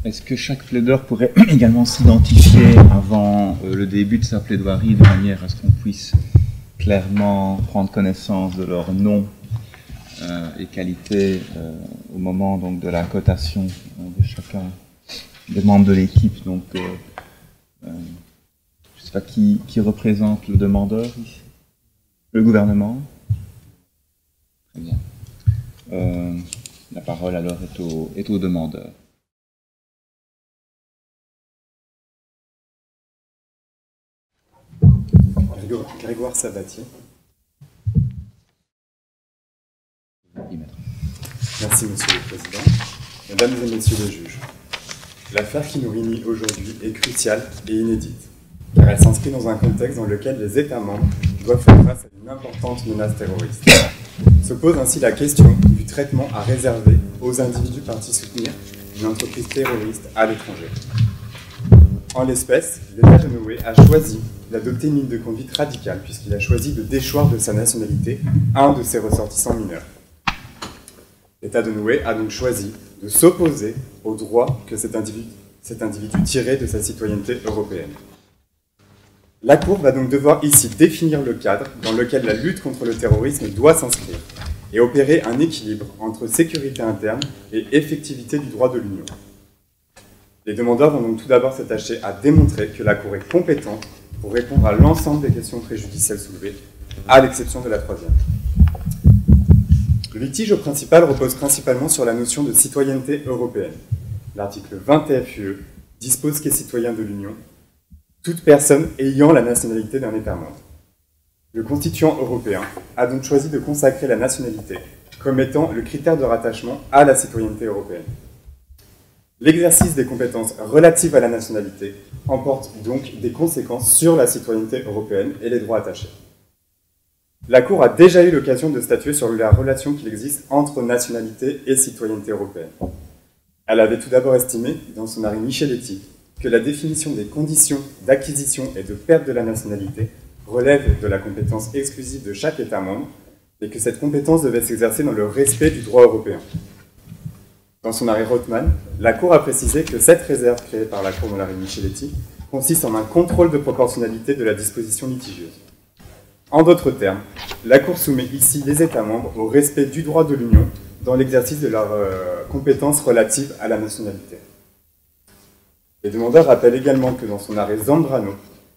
Est-ce que chaque plaideur pourrait également s'identifier avant le début de sa plaidoirie de manière à ce qu'on puisse clairement prendre connaissance de leur nom et qualité au moment donc, de la cotation de chacun des membres de l'équipe. Donc, je ne sais pas qui représente le demandeur ici. Le gouvernement. Très bien. La parole alors est au demandeur. Grégoire Sabatier. Merci, Monsieur le Président. Mesdames et Messieurs les juges, l'affaire qui nous réunit aujourd'hui est cruciale et inédite, car elle s'inscrit dans un contexte dans lequel les États membres doivent faire face à une importante menace terroriste. Se pose ainsi la question du traitement à réserver aux individus partis soutenir une entreprise terroriste à l'étranger. En l'espèce, l'État de Noé a choisi d'adopter une ligne de conduite radicale puisqu'il a choisi de déchoir de sa nationalité un de ses ressortissants mineurs. L'État de Noé a donc choisi de s'opposer au droit que cet individu tirait de sa citoyenneté européenne. La Cour va donc devoir ici définir le cadre dans lequel la lutte contre le terrorisme doit s'inscrire et opérer un équilibre entre sécurité interne et effectivité du droit de l'Union. Les demandeurs vont donc tout d'abord s'attacher à démontrer que la Cour est compétente pour répondre à l'ensemble des questions préjudicielles soulevées, à l'exception de la troisième. Le litige au principal repose principalement sur la notion de citoyenneté européenne. L'article 20 TFUE dispose qu'est citoyen de l'Union toute personne ayant la nationalité d'un État membre. Le constituant européen a donc choisi de consacrer la nationalité comme étant le critère de rattachement à la citoyenneté européenne. L'exercice des compétences relatives à la nationalité emporte donc des conséquences sur la citoyenneté européenne et les droits attachés. La Cour a déjà eu l'occasion de statuer sur la relation qu'il existe entre nationalité et citoyenneté européenne. Elle avait tout d'abord estimé, dans son arrêt Micheletti, que la définition des conditions d'acquisition et de perte de la nationalité relève de la compétence exclusive de chaque État membre et que cette compétence devait s'exercer dans le respect du droit européen. Dans son arrêt Rothman, la Cour a précisé que cette réserve créée par la Cour dans l'arrêt Micheletti consiste en un contrôle de proportionnalité de la disposition litigieuse. En d'autres termes, la Cour soumet ici les États membres au respect du droit de l'Union dans l'exercice de leurs compétences relatives à la nationalité. Les demandeurs rappellent également que dans son arrêt Zambrano,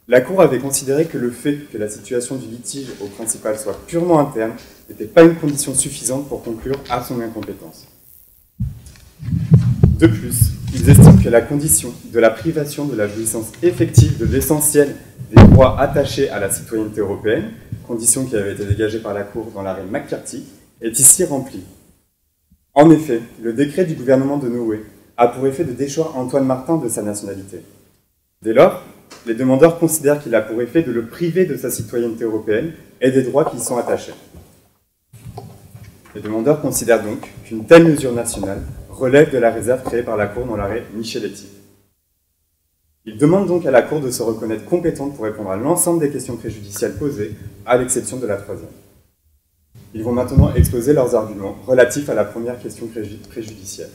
la Cour avait considéré que le fait que la situation du litige au principal soit purement interne n'était pas une condition suffisante pour conclure à son incompétence. De plus, ils estiment que la condition de la privation de la jouissance effective de l'essentiel des droits attachés à la citoyenneté européenne, condition qui avait été dégagée par la Cour dans l'arrêt McCarthy, est ici remplie. En effet, le décret du gouvernement de Noé a pour effet de déchoir Antoine Martin de sa nationalité. Dès lors, les demandeurs considèrent qu'il a pour effet de le priver de sa citoyenneté européenne et des droits qui y sont attachés. Les demandeurs considèrent donc qu'une telle mesure nationale relève de la réserve créée par la Cour dans l'arrêt Micheletti. Ils demandent donc à la Cour de se reconnaître compétente pour répondre à l'ensemble des questions préjudicielles posées, à l'exception de la troisième. Ils vont maintenant exposer leurs arguments relatifs à la première question préjudicielle.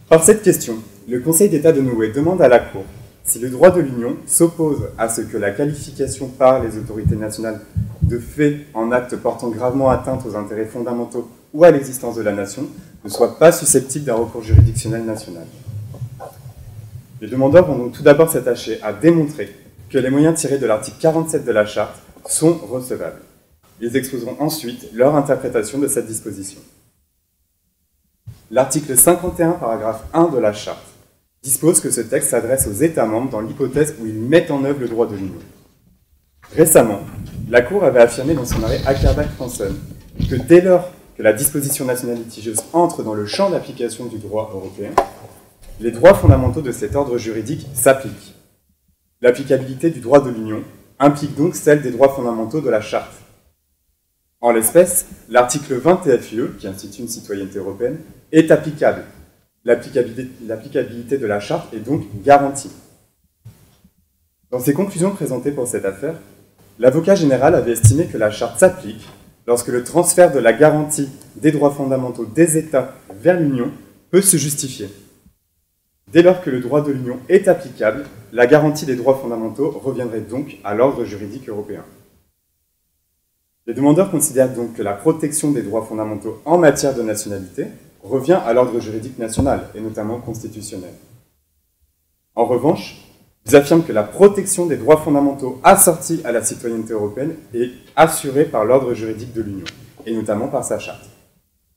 Par cette question, le Conseil d'État de Noé demande à la Cour si le droit de l'Union s'oppose à ce que la qualification par les autorités nationales de faits en actes portant gravement atteinte aux intérêts fondamentaux ou à l'existence de la nation ne soit pas susceptible d'un recours juridictionnel national. Les demandeurs vont donc tout d'abord s'attacher à démontrer que les moyens tirés de l'article 47 de la Charte sont recevables. Ils exposeront ensuite leur interprétation de cette disposition. L'article 51, paragraphe 1 de la Charte dispose que ce texte s'adresse aux États membres dans l'hypothèse où ils mettent en œuvre le droit de l'Union. Récemment, la Cour avait affirmé dans son arrêt Ackerberg-Franson que dès lors que la disposition nationale litigieuse entre dans le champ d'application du droit européen, les droits fondamentaux de cet ordre juridique s'appliquent. L'applicabilité du droit de l'Union implique donc celle des droits fondamentaux de la Charte. En l'espèce, l'article 20 TFUE, qui institue une citoyenneté européenne, est applicable. L'applicabilité de la Charte est donc garantie. Dans ses conclusions présentées pour cette affaire, l'avocat général avait estimé que la Charte s'applique lorsque le transfert de la garantie des droits fondamentaux des États vers l'Union peut se justifier. Dès lors que le droit de l'Union est applicable, la garantie des droits fondamentaux reviendrait donc à l'ordre juridique européen. Les demandeurs considèrent donc que la protection des droits fondamentaux en matière de nationalité revient à l'ordre juridique national, et notamment constitutionnel. En revanche, ils affirment que la protection des droits fondamentaux assortis à la citoyenneté européenne est assurée par l'ordre juridique de l'Union, et notamment par sa charte.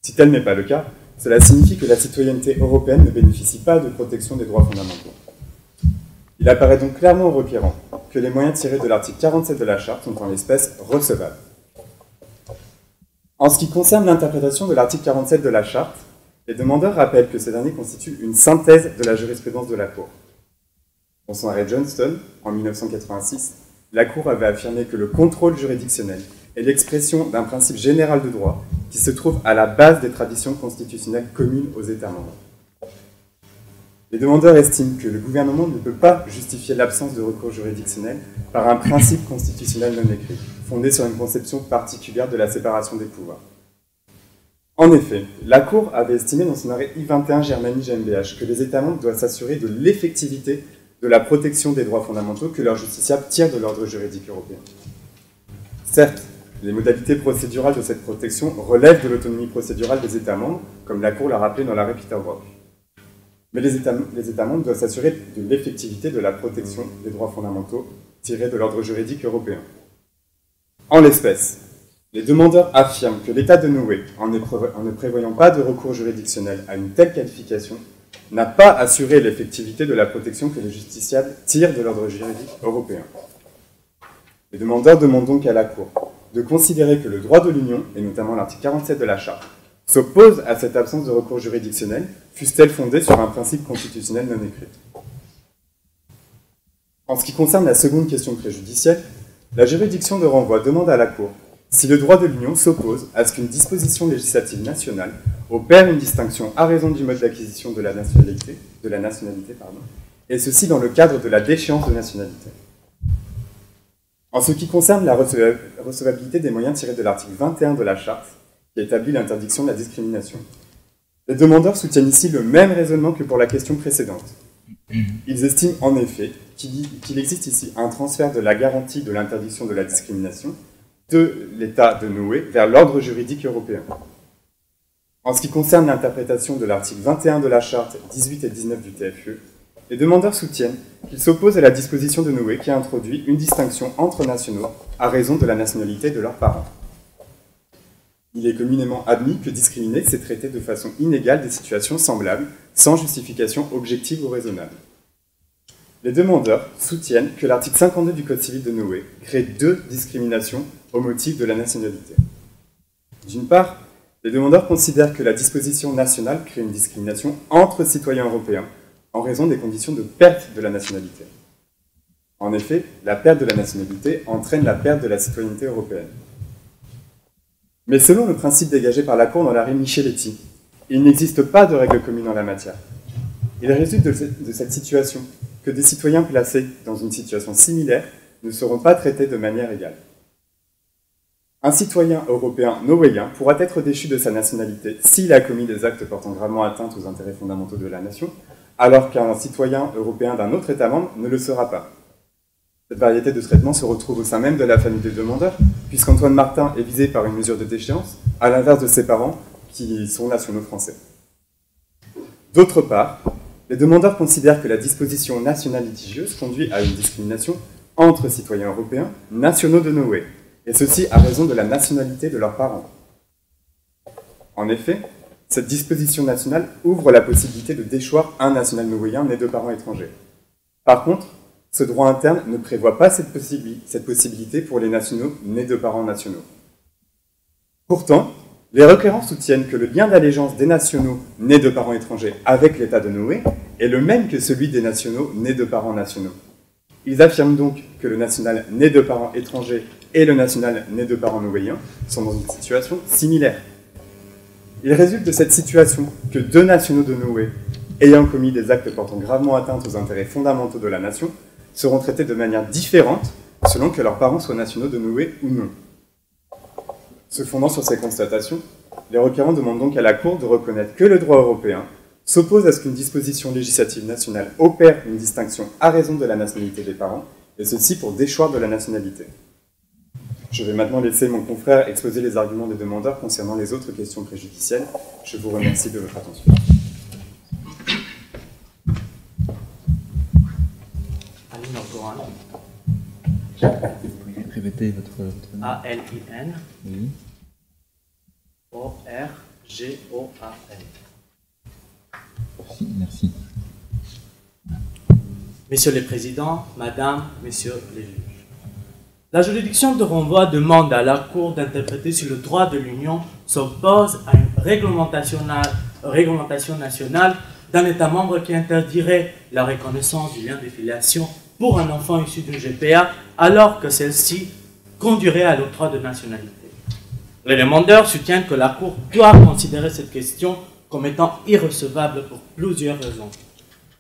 Si tel n'est pas le cas, cela signifie que la citoyenneté européenne ne bénéficie pas de protection des droits fondamentaux. Il apparaît donc clairement au requérant que les moyens tirés de l'article 47 de la Charte sont en l'espèce recevables. En ce qui concerne l'interprétation de l'article 47 de la Charte, les demandeurs rappellent que ce dernier constitue une synthèse de la jurisprudence de la Cour. Dans son arrêt Johnston, en 1986, la Cour avait affirmé que le contrôle juridictionnel est l'expression d'un principe général de droit qui se trouve à la base des traditions constitutionnelles communes aux États membres. Les demandeurs estiment que le gouvernement ne peut pas justifier l'absence de recours juridictionnel par un principe constitutionnel non écrit, fondé sur une conception particulière de la séparation des pouvoirs. En effet, la Cour avait estimé dans son arrêt I-21 Germany GmbH que les États membres doivent s'assurer de l'effectivité de la protection des droits fondamentaux que leurs justiciables tirent de l'ordre juridique européen. Certes, les modalités procédurales de cette protection relèvent de l'autonomie procédurale des États membres, comme la Cour l'a rappelé dans l'arrêt Peterbrock. Mais les États membres doivent s'assurer de l'effectivité de la protection des droits fondamentaux tirés de l'ordre juridique européen. En l'espèce, les demandeurs affirment que l'État de Noé, en ne prévoyant pas de recours juridictionnel à une telle qualification, n'a pas assuré l'effectivité de la protection que les justiciables tirent de l'ordre juridique européen. Les demandeurs demandent donc à la Cour de considérer que le droit de l'Union, et notamment l'article 47 de la Charte, s'oppose à cette absence de recours juridictionnel, fût-elle fondée sur un principe constitutionnel non écrit. En ce qui concerne la seconde question préjudicielle, la juridiction de renvoi demande à la Cour si le droit de l'Union s'oppose à ce qu'une disposition législative nationale opère une distinction à raison du mode d'acquisition de la nationalité, et ceci dans le cadre de la déchéance de nationalité. En ce qui concerne la recevabilité des moyens tirés de l'article 21 de la Charte, qui établit l'interdiction de la discrimination, les demandeurs soutiennent ici le même raisonnement que pour la question précédente. Ils estiment en effet qu'il existe ici un transfert de la garantie de l'interdiction de la discrimination de l'État de Noé vers l'ordre juridique européen. En ce qui concerne l'interprétation de l'article 21 de la Charte 18 et 19 du TFUE, les demandeurs soutiennent qu'ils s'opposent à la disposition de Noé qui introduit une distinction entre nationaux à raison de la nationalité de leurs parents. Il est communément admis que discriminer, c'est traiter de façon inégale des situations semblables, sans justification objective ou raisonnable. Les demandeurs soutiennent que l'article 52 du Code civil de Noé crée deux discriminations au motif de la nationalité. D'une part, les demandeurs considèrent que la disposition nationale crée une discrimination entre citoyens européens en raison des conditions de perte de la nationalité. En effet, la perte de la nationalité entraîne la perte de la citoyenneté européenne. Mais selon le principe dégagé par la Cour dans l'arrêt Micheletti, il n'existe pas de règle commune en la matière. Il résulte de cette situation que des citoyens placés dans une situation similaire ne seront pas traités de manière égale. Un citoyen européen noéen pourra être déchu de sa nationalité s'il a commis des actes portant gravement atteinte aux intérêts fondamentaux de la nation, alors qu'un citoyen européen d'un autre État membre ne le sera pas. Cette variété de traitement se retrouve au sein même de la famille des demandeurs, puisqu'Antoine Martin est visé par une mesure de déchéance, à l'inverse de ses parents, qui sont nationaux français. D'autre part, les demandeurs considèrent que la disposition nationale litigieuse conduit à une discrimination entre citoyens européens nationaux de Noé, et ceci à raison de la nationalité de leurs parents. En effet, cette disposition nationale ouvre la possibilité de déchoir un national noéen né de parents étrangers. Par contre, ce droit interne ne prévoit pas cette possibilité pour les nationaux nés de parents nationaux. Pourtant, les requérants soutiennent que le lien d'allégeance des nationaux nés de parents étrangers avec l'État de Noé est le même que celui des nationaux nés de parents nationaux. Ils affirment donc que le national né de parents étrangers et le national né de parents noéens sont dans une situation similaire. Il résulte de cette situation que deux nationaux de Noé ayant commis des actes portant gravement atteinte aux intérêts fondamentaux de la nation seront traités de manière différente selon que leurs parents soient nationaux de Noé ou non. Se fondant sur ces constatations, les requérants demandent donc à la Cour de reconnaître que le droit européen s'oppose à ce qu'une disposition législative nationale opère une distinction à raison de la nationalité des parents, et ceci pour déchoir de la nationalité. Je vais maintenant laisser mon confrère exposer les arguments des demandeurs concernant les autres questions préjudicielles. Je vous remercie de votre attention. Aline Orgoran. Vous pouvez répéter votre nom. A-L-I-N. Oui. O-R-G-O-A-N. Merci. Messieurs les présidents, Madame, Messieurs les juges. La juridiction de renvoi demande à la Cour d'interpréter si le droit de l'Union s'oppose à une réglementation nationale d'un État membre qui interdirait la reconnaissance du lien de filiation pour un enfant issu d'une GPA, alors que celle-ci conduirait à l'octroi de nationalité. Les demandeurs soutiennent que la Cour doit considérer cette question comme étant irrecevable pour plusieurs raisons.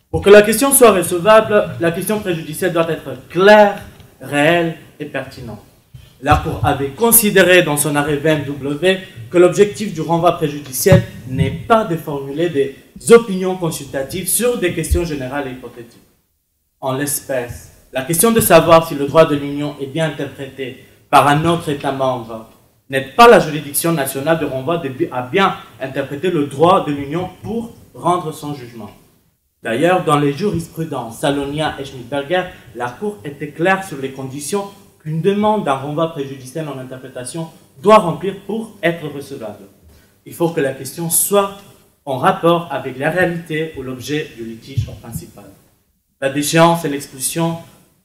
Pour que la question soit recevable, la question préjudicielle doit être claire, réelle et pertinente. La Cour avait considéré dans son arrêt BMW que l'objectif du renvoi préjudiciel n'est pas de formuler des opinions consultatives sur des questions générales et hypothétiques. En l'espèce, la question de savoir si le droit de l'Union est bien interprété par un autre État membre n'aide pas la juridiction nationale de renvoi à bien interpréter le droit de l'Union pour rendre son jugement. D'ailleurs, dans les jurisprudences Salonia et Schmidberger, la Cour était claire sur les conditions qu'une demande d'un renvoi préjudiciel en interprétation doit remplir pour être recevable. Il faut que la question soit en rapport avec la réalité ou l'objet du litige principal. La déchéance et l'expulsion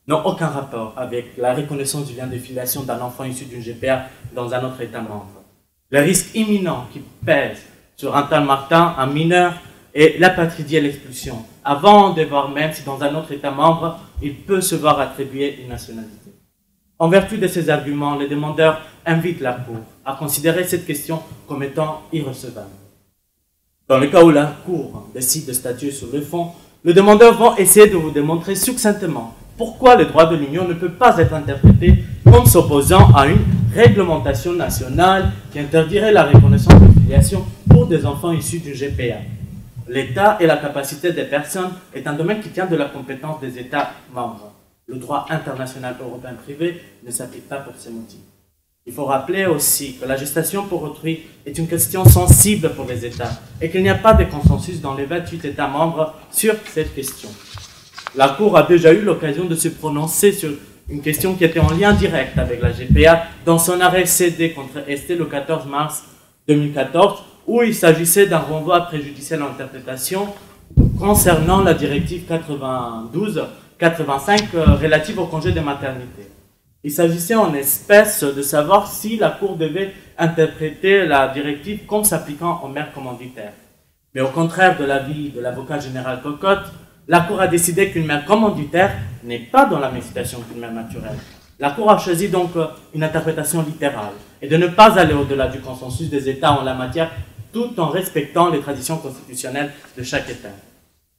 n'ont aucun rapport avec la reconnaissance du lien de filiation d'un enfant issu d'une GPA dans un autre État membre. Le risque imminent qui pèse sur un tel Martin, un mineur, et l'apatridia et l'expulsion, avant de voir même si dans un autre État membre, il peut se voir attribuer une nationalité. En vertu de ces arguments, les demandeurs invitent la Cour à considérer cette question comme étant irrecevable. Dans le cas où la Cour décide de statuer sur le fond, les demandeurs vont essayer de vous démontrer succinctement pourquoi le droit de l'Union ne peut pas être interprété comme s'opposant à une réglementation nationale qui interdirait la reconnaissance de filiation pour des enfants issus du GPA. L'État et la capacité des personnes est un domaine qui tient de la compétence des États membres. Le droit international européen privé ne s'applique pas pour ces motifs. Il faut rappeler aussi que la gestation pour autrui est une question sensible pour les États et qu'il n'y a pas de consensus dans les 28 États membres sur cette question. La Cour a déjà eu l'occasion de se prononcer sur une question qui était en lien direct avec la GPA dans son arrêt CD contre ST le 14 mars 2014, où il s'agissait d'un renvoi préjudiciel en interprétation concernant la directive 92-85 relative au congé de maternité. Il s'agissait en espèce de savoir si la Cour devait interpréter la directive comme s'appliquant aux mères commanditaires. Mais au contraire de l'avis de l'avocat général Cocotte, la Cour a décidé qu'une mère commanditaire n'est pas dans la même situation qu'une mère naturelle. La Cour a choisi donc une interprétation littérale et de ne pas aller au-delà du consensus des États en la matière tout en respectant les traditions constitutionnelles de chaque État.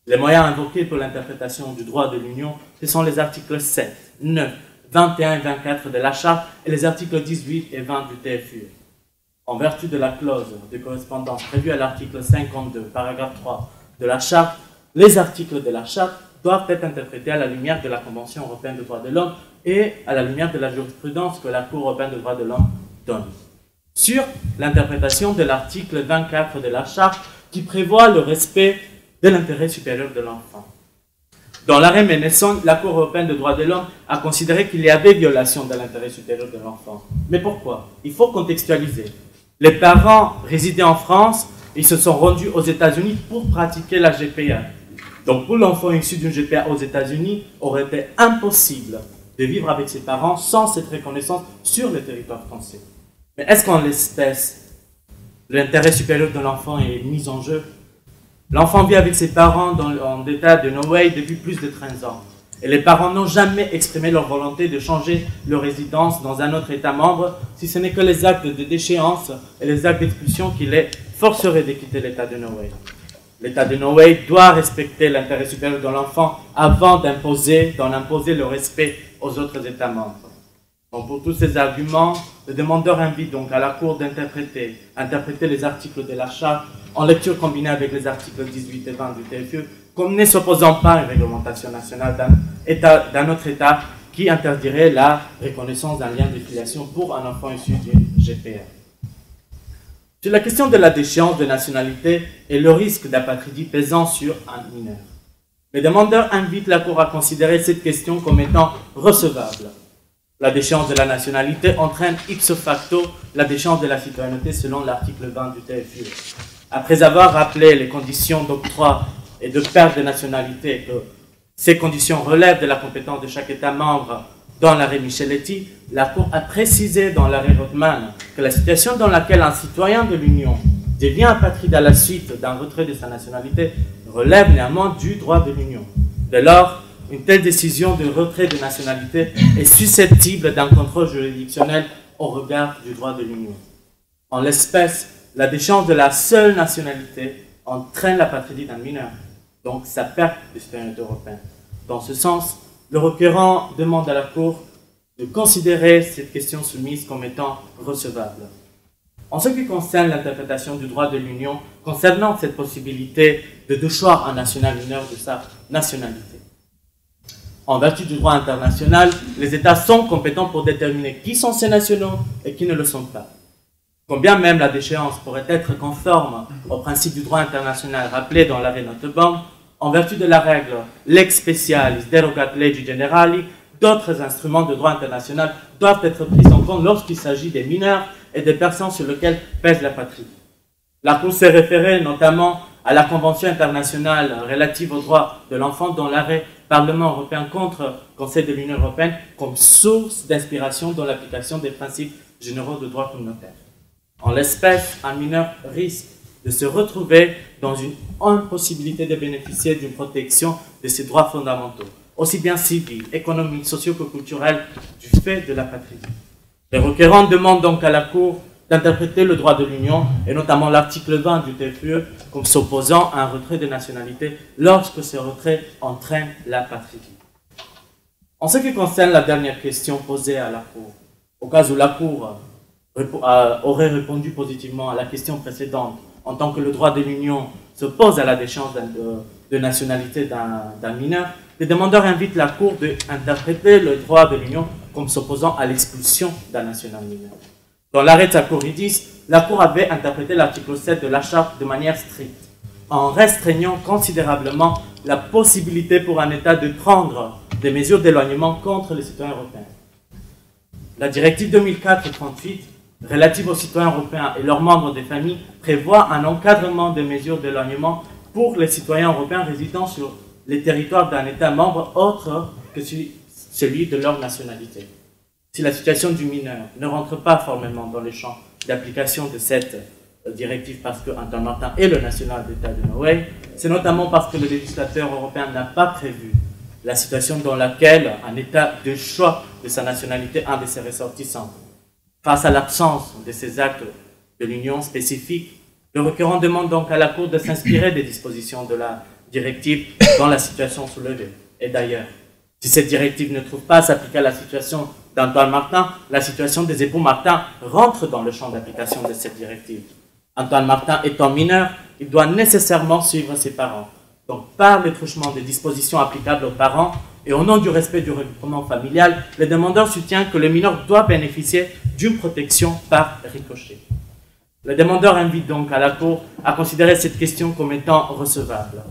Les moyens invoqués pour l'interprétation du droit de l'Union, ce sont les articles 7, 9, 21 et 24 de la Charte et les articles 18 et 20 du TFUE. En vertu de la clause de correspondance prévue à l'article 52, paragraphe 3 de la Charte, les articles de la Charte doivent être interprétés à la lumière de la Convention européenne des droits de l'homme et à la lumière de la jurisprudence que la Cour européenne des droits de l'homme donne. Sur l'interprétation de l'article 24 de la Charte qui prévoit le respect de l'intérêt supérieur de l'enfant. Dans l'arrêt Ménesson, la Cour européenne des droits de l'homme a considéré qu'il y avait violation de l'intérêt supérieur de l'enfant. Mais pourquoi? Il faut contextualiser. Les parents résidaient en France, ils se sont rendus aux États-Unis pour pratiquer la GPA. Donc pour l'enfant issu d'une GPA aux États-Unis, aurait été impossible de vivre avec ses parents sans cette reconnaissance sur le territoire français. Mais est-ce qu'en l'espèce, l'intérêt supérieur de l'enfant est mis en jeu? L'enfant vit avec ses parents en état de no way depuis plus de 13 ans. Et les parents n'ont jamais exprimé leur volonté de changer leur résidence dans un autre État membre, si ce n'est que les actes de déchéance et les actes d'expulsion qui les forceraient de quitter l'État de no way. L'État de no way doit respecter l'intérêt supérieur de l'enfant avant d'en imposer le respect aux autres États membres. Donc pour tous ces arguments, le demandeur invite donc à la Cour d'interpréter les articles de la Charte en lecture combinée avec les articles 18 et 20 du TFUE, comme ne s'opposant pas à une réglementation nationale d'un autre État qui interdirait la reconnaissance d'un lien de filiation pour un enfant issu d'une GPR. Sur la question de la déchéance de nationalité et le risque d'apatridie pesant sur un mineur, les demandeurs invitent la Cour à considérer cette question comme étant recevable. La déchéance de la nationalité entraîne ipso facto la déchéance de la citoyenneté selon l'article 20 du TFUE. Après avoir rappelé les conditions d'octroi et de perte de nationalité, que ces conditions relèvent de la compétence de chaque État membre dans l'arrêt Micheletti, la Cour a précisé dans l'arrêt Rothman que la situation dans laquelle un citoyen de l'Union devient apatride à la suite d'un retrait de sa nationalité relève néanmoins du droit de l'Union. Dès lors, une telle décision de retrait de nationalité est susceptible d'un contrôle juridictionnel au regard du droit de l'Union. En l'espèce, la déchéance de la seule nationalité entraîne l'apatridie d'un mineur, donc sa perte de citoyenneté européenne. Dans ce sens, le requérant demande à la Cour de considérer cette question soumise comme étant recevable. En ce qui concerne l'interprétation du droit de l'Union concernant cette possibilité de déchoir un national mineur de sa nationalité, en vertu du droit international, les États sont compétents pour déterminer qui sont ces nationaux et qui ne le sont pas. Combien même la déchéance pourrait être conforme au principe du droit international rappelé dans l'arrêt Nottebohm, en vertu de la règle lex specialis derogat legi generali, d'autres instruments de droit international doivent être pris en compte lorsqu'il s'agit des mineurs et des personnes sur lesquelles pèse la patrie. La Cour s'est référée notamment à la Convention internationale relative aux droits de l'enfant dont l'arrêt Parlement européen contre Conseil de l'Union européenne comme source d'inspiration dans l'application des principes généraux de droit communautaire. En l'espèce, un mineur risque de se retrouver dans une impossibilité de bénéficier d'une protection de ses droits fondamentaux, aussi bien civils, économiques, sociaux que culturels, du fait de la patrie. Les requérants demandent donc à la Cour d'interpréter le droit de l'Union, et notamment l'article 20 du TFUE, comme s'opposant à un retrait de nationalité lorsque ce retrait entraîne la patrie. En ce qui concerne la dernière question posée à la Cour, au cas où la Cour aurait répondu positivement à la question précédente, en tant que le droit de l'Union s'oppose à la déchéance de nationalité d'un mineur, les demandeurs invitent la Cour d'interpréter le droit de l'Union comme s'opposant à l'expulsion d'un national mineur. Dans l'arrêt Tsakoridis, la Cour avait interprété l'article 7 de la Charte de manière stricte, en restreignant considérablement la possibilité pour un État de prendre des mesures d'éloignement contre les citoyens européens. La directive 2004-38, relative aux citoyens européens et leurs membres des familles, prévoit un encadrement des mesures d'éloignement pour les citoyens européens résidant sur les territoires d'un État membre autre que celui de leur nationalité. Si la situation du mineur ne rentre pas formellement dans le champ d'application de cette directive parce que Antoine Martin est le national d'État de Norvège, c'est notamment parce que le législateur européen n'a pas prévu la situation dans laquelle un État de choix de sa nationalité, un de ses ressortissants. Face à l'absence de ces actes de l'Union spécifiques, le requérant demande donc à la Cour de s'inspirer des dispositions de la directive dans la situation soulevée. Et d'ailleurs, si cette directive ne trouve pas à s'appliquer à la situation d'Antoine Martin, la situation des époux Martin rentre dans le champ d'application de cette directive. Antoine Martin étant mineur, il doit nécessairement suivre ses parents. Donc, par le truchement des dispositions applicables aux parents et au nom du respect du regroupement familial, le demandeur soutient que le mineur doit bénéficier d'une protection par ricochet. Le demandeur invite donc à la Cour à considérer cette question comme étant recevable.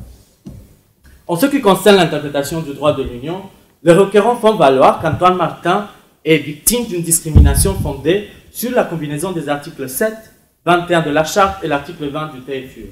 En ce qui concerne l'interprétation du droit de l'Union, les requérants font valoir qu'Antoine Martin est victime d'une discrimination fondée sur la combinaison des articles 7, 21 de la Charte et l'article 20 du TFUE.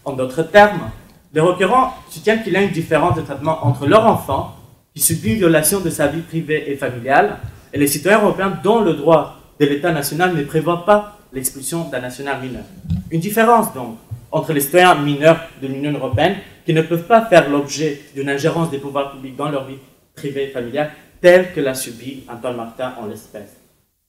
En d'autres termes, les requérants soutiennent qu'il y a une différence de traitement entre leur enfant, qui subit une violation de sa vie privée et familiale, et les citoyens européens dont le droit de l'État national ne prévoit pas l'expulsion d'un national mineur. Une différence donc entre les citoyens mineurs de l'Union européenne qui ne peuvent pas faire l'objet d'une ingérence des pouvoirs publics dans leur vie privée et familiale, telle que l'a subi Antoine Martin en l'espèce.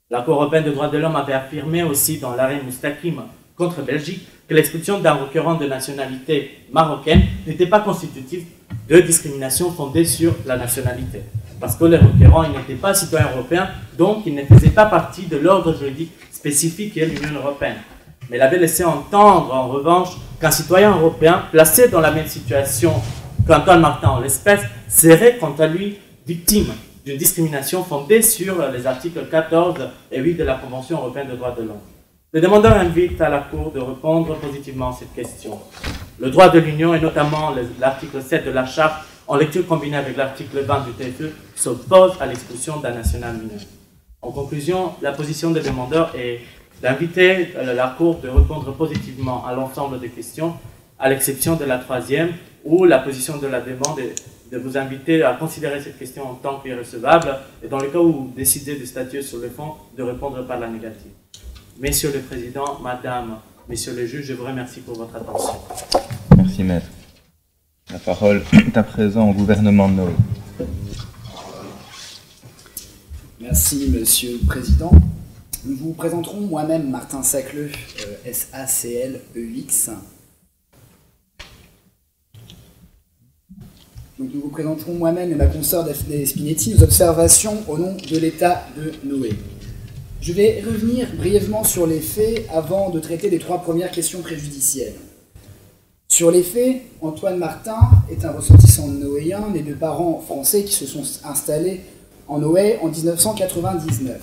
La Cour européenne des droits de l'homme avait affirmé aussi dans l'arrêt Moustakim contre Belgique que l'expulsion d'un requérant de nationalité marocaine n'était pas constitutive de discrimination fondée sur la nationalité. Parce que les requérants n'étaient pas citoyens européens, donc ils ne faisaient pas partie de l'ordre juridique spécifique qui est l'Union européenne. Mais il avait laissé entendre, en revanche, qu'un citoyen européen placé dans la même situation qu'Antoine Martin en l'espèce serait, quant à lui, victime d'une discrimination fondée sur les articles 14 et 8 de la Convention européenne des droits de l'homme. Le demandeur invite à la Cour de répondre positivement à cette question. Le droit de l'Union, et notamment l'article 7 de la Charte, en lecture combinée avec l'article 20 du TFE, s'oppose à l'expulsion d'un national mineur. En conclusion, la position des demandeurs est d'inviter la Cour de répondre positivement à l'ensemble des questions, à l'exception de la troisième, où la position de la demande est de vous inviter à considérer cette question en tant qu'irrecevable, et dans le cas où vous décidez de statuer sur le fond, de répondre par la négative. Messieurs le Président, Madame, Messieurs les juges, je vous remercie pour votre attention. Merci, Maître. La parole est à présent au gouvernement de Noé. Merci, Monsieur le Président. Nous vous présenterons moi-même Martin Sacleux, SACLEX. Donc nous vous présenterons moi-même et ma consoeur Daphné Spinetti nos observations au nom de l'État de Noé. Je vais revenir brièvement sur les faits avant de traiter des trois premières questions préjudicielles. Sur les faits, Antoine Martin est un ressortissant noéen né de parents français qui se sont installés en Noé en 1999.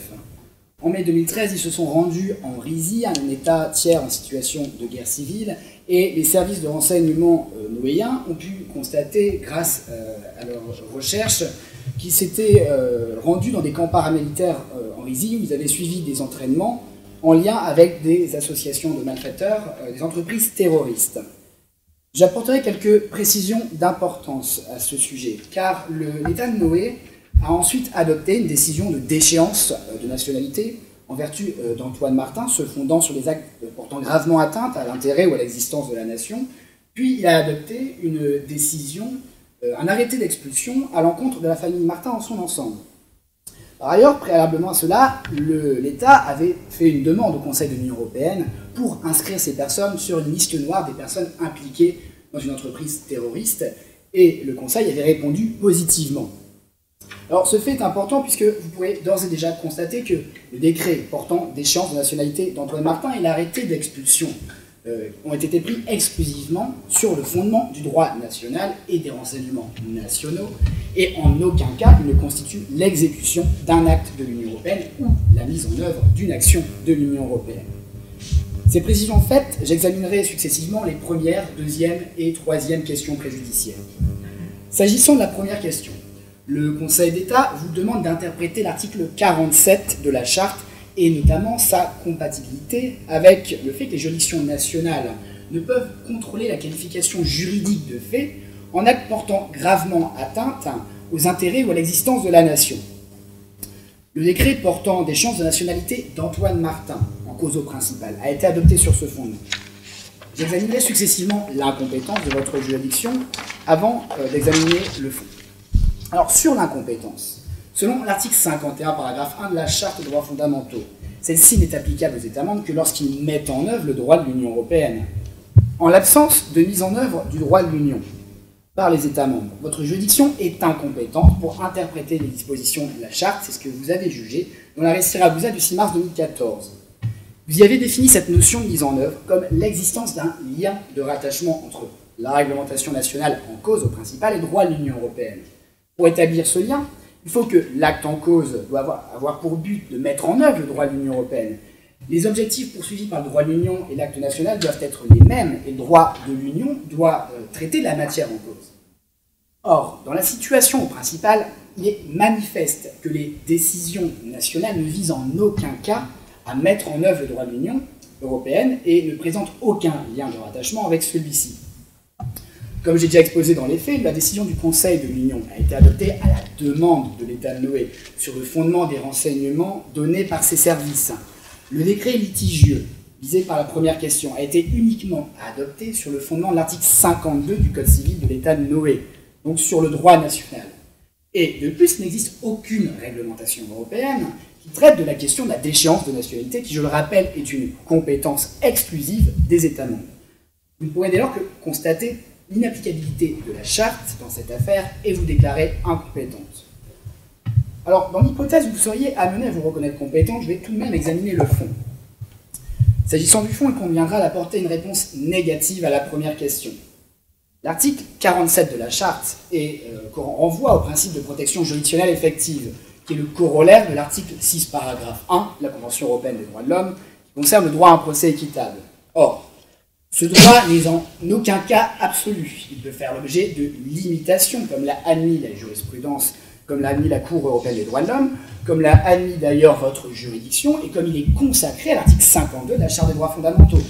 En mai 2013, ils se sont rendus en Rizy, un État tiers en situation de guerre civile, et les services de renseignement noéens ont pu constater, grâce à leurs recherches, qu'ils s'étaient rendus dans des camps paramilitaires en Rizy, où ils avaient suivi des entraînements en lien avec des associations de malfaiteurs, des entreprises terroristes. J'apporterai quelques précisions d'importance à ce sujet, car l'État de Noé a ensuite adopté une décision de déchéance de nationalité en vertu d'Antoine Martin, se fondant sur les actes portant gravement atteinte à l'intérêt ou à l'existence de la nation. Puis il a adopté une décision, un arrêté d'expulsion à l'encontre de la famille Martin en son ensemble. Par ailleurs, préalablement à cela, l'État avait fait une demande au Conseil de l'Union européenne pour inscrire ces personnes sur une liste noire des personnes impliquées dans une entreprise terroriste, et le Conseil avait répondu positivement. Alors ce fait est important puisque vous pouvez d'ores et déjà constater que le décret portant déchéance de nationalité d'Antoine Martin et l'arrêté d'expulsion ont été pris exclusivement sur le fondement du droit national et des renseignements nationaux, et en aucun cas ne constituent l'exécution d'un acte de l'Union européenne ou la mise en œuvre d'une action de l'Union européenne. Ces précisions faites, j'examinerai successivement les premières, deuxième et troisième questions préjudiciaires. S'agissant de la première question, le Conseil d'État vous demande d'interpréter l'article 47 de la Charte, et notamment sa compatibilité avec le fait que les juridictions nationales ne peuvent contrôler la qualification juridique de fait en acte portant gravement atteinte aux intérêts ou à l'existence de la nation. Le décret portant déchéance de nationalité d'Antoine Martin, en cause principale, a été adopté sur ce fondement. J'examinerai successivement l'incompétence de votre juridiction avant d'examiner le fond. Alors, sur l'incompétence, selon l'article 51, paragraphe 1 de la Charte des droits fondamentaux, celle-ci n'est applicable aux États membres que lorsqu'ils mettent en œuvre le droit de l'Union européenne. En l'absence de mise en œuvre du droit de l'Union par les États membres, votre juridiction est incompétente pour interpréter les dispositions de la Charte, c'est ce que vous avez jugé dans l'arrêt Siragusa du 6 mars 2014. Vous y avez défini cette notion de mise en œuvre comme l'existence d'un lien de rattachement entre la réglementation nationale en cause au principal et le droit de l'Union européenne. Pour établir ce lien, il faut que l'acte en cause doit avoir pour but de mettre en œuvre le droit de l'Union européenne. Les objectifs poursuivis par le droit de l'Union et l'acte national doivent être les mêmes, et le droit de l'Union doit traiter la matière en cause. Or, dans la situation principale, il est manifeste que les décisions nationales ne visent en aucun cas à mettre en œuvre le droit de l'Union européenne et ne présentent aucun lien de rattachement avec celui-ci. Comme j'ai déjà exposé dans les faits, la décision du Conseil de l'Union a été adoptée à la demande de l'État de Noé sur le fondement des renseignements donnés par ses services. Le décret litigieux, visé par la première question, a été uniquement adopté sur le fondement de l'article 52 du Code civil de l'État de Noé, donc sur le droit national. Et de plus, il n'existe aucune réglementation européenne qui traite de la question de la déchéance de nationalité, qui, je le rappelle, est une compétence exclusive des États membres. Vous ne pourrez dès lors que constater l'inapplicabilité de la Charte dans cette affaire et vous déclarer incompétente. Alors, dans l'hypothèse où vous seriez amené à vous reconnaître compétente, je vais tout de même examiner le fond. S'agissant du fond, il conviendra d'apporter une réponse négative à la première question. L'article 47 de la Charte renvoie au principe de protection juridictionnelle effective, qui est le corollaire de l'article 6, paragraphe 1 de la Convention européenne des droits de l'homme, qui concerne le droit à un procès équitable. Or, ce droit n'est en aucun cas absolu. Il peut faire l'objet de limitations, comme l'a admis la jurisprudence, comme l'a admis la Cour européenne des droits de l'homme, comme l'a admis d'ailleurs votre juridiction, et comme il est consacré à l'article 52 de la Charte des droits fondamentaux.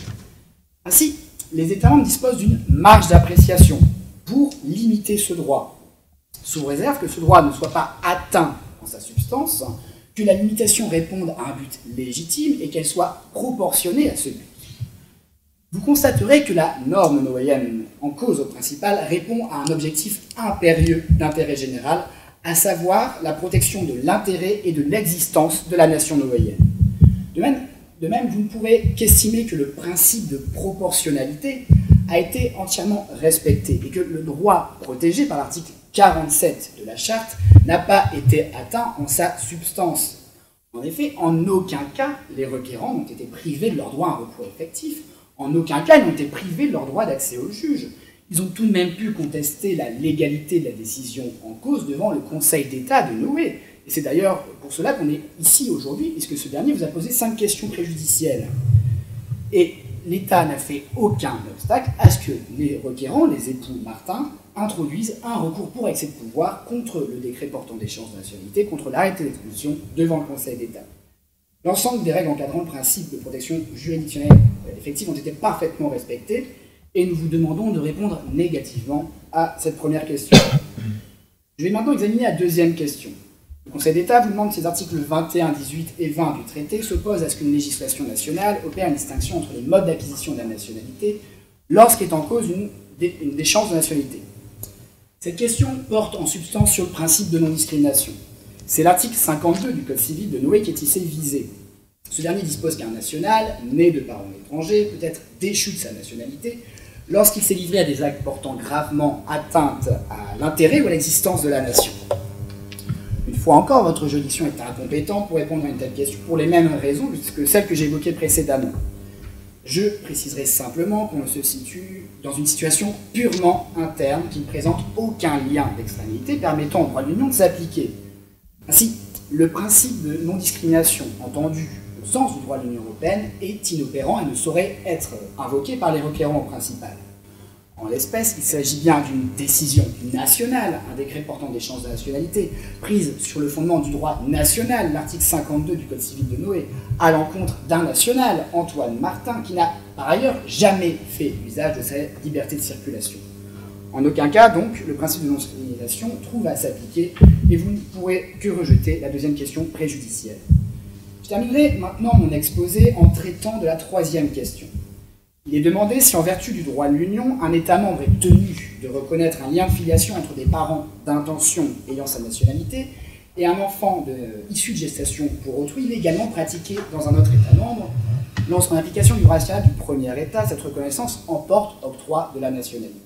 Ainsi, les États membres disposent d'une marge d'appréciation pour limiter ce droit, sous réserve que ce droit ne soit pas atteint en sa substance, que la limitation réponde à un but légitime et qu'elle soit proportionnée à ce but. Vous constaterez que la norme noéenne en cause au principal répond à un objectif impérieux d'intérêt général, à savoir la protection de l'intérêt et de l'existence de la nation noéenne. De même, vous ne pourrez qu'estimer que le principe de proportionnalité a été entièrement respecté et que le droit protégé par l'article 47 de la Charte n'a pas été atteint en sa substance. En effet, en aucun cas, les requérants n'ont été privés de leur droit à un recours effectif, en aucun cas, ils n'ont été privés de leur droit d'accès au juge. Ils ont tout de même pu contester la légalité de la décision en cause devant le Conseil d'État de Noé. Et c'est d'ailleurs pour cela qu'on est ici aujourd'hui, puisque ce dernier vous a posé 5 questions préjudicielles. Et l'État n'a fait aucun obstacle à ce que les requérants, les époux Martin, introduisent un recours pour excès de pouvoir contre le décret portant d'échéance de nationalité, contre l'arrêté d'expulsion devant le Conseil d'État. L'ensemble des règles encadrant le principe de protection juridictionnelle effective ont été parfaitement respectées, et nous vous demandons de répondre négativement à cette première question. Je vais maintenant examiner la deuxième question. Le Conseil d'État vous demande si les articles 21, 18 et 20 du traité s'opposent à ce qu'une législation nationale opère une distinction entre les modes d'acquisition de la nationalité lorsqu'est en cause une déchéance de nationalité. Cette question porte en substance sur le principe de non-discrimination. C'est l'article 52 du Code civil de Noé qui est ici visé. Ce dernier dispose qu'un national, né de parents étrangers, peut être déchu de sa nationalité lorsqu'il s'est livré à des actes portant gravement atteinte à l'intérêt ou à l'existence de la nation. Une fois encore, votre juridiction est incompétente pour répondre à une telle question pour les mêmes raisons que celles que j'ai évoquées précédemment. Je préciserai simplement qu'on se situe dans une situation purement interne qui ne présente aucun lien d'extrémité permettant au droit de l'Union de s'appliquer. Ainsi, le principe de non-discrimination entendu au sens du droit de l'Union européenne est inopérant et ne saurait être invoqué par les requérants au principal. En l'espèce, il s'agit bien d'une décision nationale, un décret portant d'échéance de nationalité, prise sur le fondement du droit national, l'article 52 du Code civil de Noé, à l'encontre d'un national, Antoine Martin, qui n'a par ailleurs jamais fait usage de sa liberté de circulation. En aucun cas, donc, le principe de non-discrimination trouve à s'appliquer et vous ne pourrez que rejeter la deuxième question préjudicielle. Je terminerai maintenant mon exposé en traitant de la troisième question. Il est demandé si, en vertu du droit de l'Union, un État membre est tenu de reconnaître un lien de filiation entre des parents d'intention ayant sa nationalité et un enfant issu de gestation pour autrui légalement pratiqué dans un autre État membre. Lorsqu'en application du droit national du premier État, cette reconnaissance emporte octroi de la nationalité.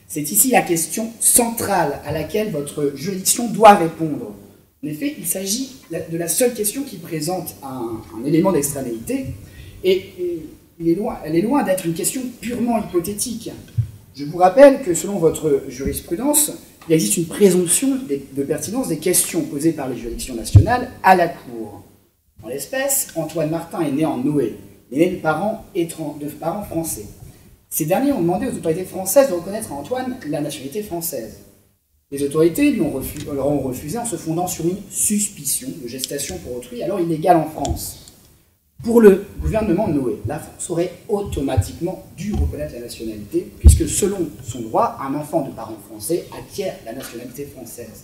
C'est ici la question centrale à laquelle votre juridiction doit répondre. En effet, il s'agit de la seule question qui présente un élément d'extranéité et elle est loin d'être une question purement hypothétique. Je vous rappelle que selon votre jurisprudence, il existe une présomption de pertinence des questions posées par les juridictions nationales à la Cour. En l'espèce, Antoine Martin est né en Noé, il est né de parents français. Ces derniers ont demandé aux autorités françaises de reconnaître à Antoine la nationalité française. Les autorités leur ont refusé en se fondant sur une suspicion de gestation pour autrui, alors illégale en France. Pour le gouvernement de Noé, la France aurait automatiquement dû reconnaître la nationalité, puisque selon son droit, un enfant de parents français acquiert la nationalité française.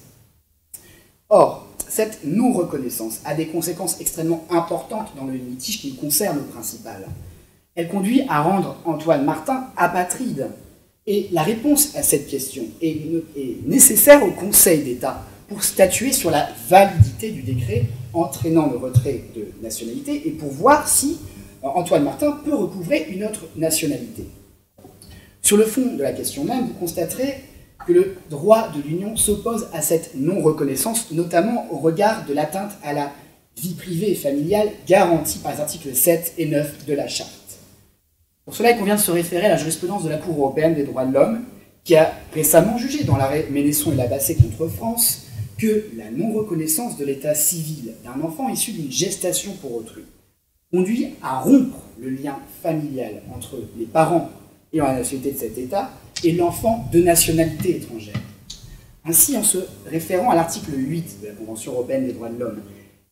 Or, cette non-reconnaissance a des conséquences extrêmement importantes dans le litige qui concerne le principal. Elle conduit à rendre Antoine Martin apatride. Et la réponse à cette question est nécessaire au Conseil d'État pour statuer sur la validité du décret entraînant le retrait de nationalité et pour voir si Antoine Martin peut recouvrer une autre nationalité. Sur le fond de la question même, vous constaterez que le droit de l'Union s'oppose à cette non-reconnaissance, notamment au regard de l'atteinte à la vie privée et familiale garantie par les articles 7 et 9 de la Charte. Pour cela, il convient de se référer à la jurisprudence de la Cour européenne des droits de l'homme, qui a récemment jugé dans l'arrêt Ménesson et Labassé contre France que la non-reconnaissance de l'état civil d'un enfant issu d'une gestation pour autrui conduit à rompre le lien familial entre les parents ayant la nationalité de cet état et l'enfant de nationalité étrangère. Ainsi, en se référant à l'article 8 de la Convention européenne des droits de l'homme,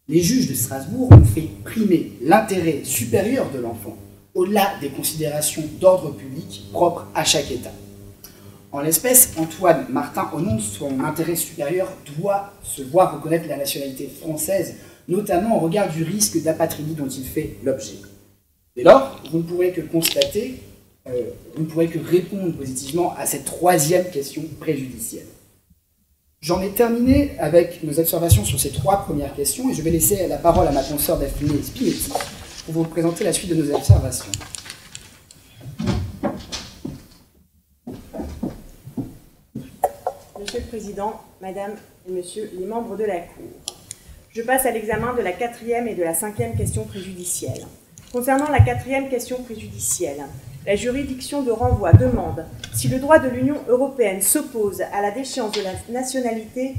les juges de Strasbourg ont fait primer l'intérêt supérieur de l'enfant au-delà des considérations d'ordre public propres à chaque État. En l'espèce, Antoine Martin, au nom de son intérêt supérieur, doit se voir reconnaître la nationalité française, notamment au regard du risque d'apatridie dont il fait l'objet. Dès lors, vous ne pourrez que constater, vous ne pourrez que répondre positivement à cette troisième question préjudicielle. J'en ai terminé avec nos observations sur ces trois premières questions et je vais laisser la parole à ma consoeur Daphné Spinetti pour vous présenter la suite de nos observations. Monsieur le Président, Madame et Monsieur les membres de la Cour, je passe à l'examen de la quatrième et de la cinquième question préjudicielle. Concernant la quatrième question préjudicielle, la juridiction de renvoi demande si le droit de l'Union européenne s'oppose à la déchéance de la nationalité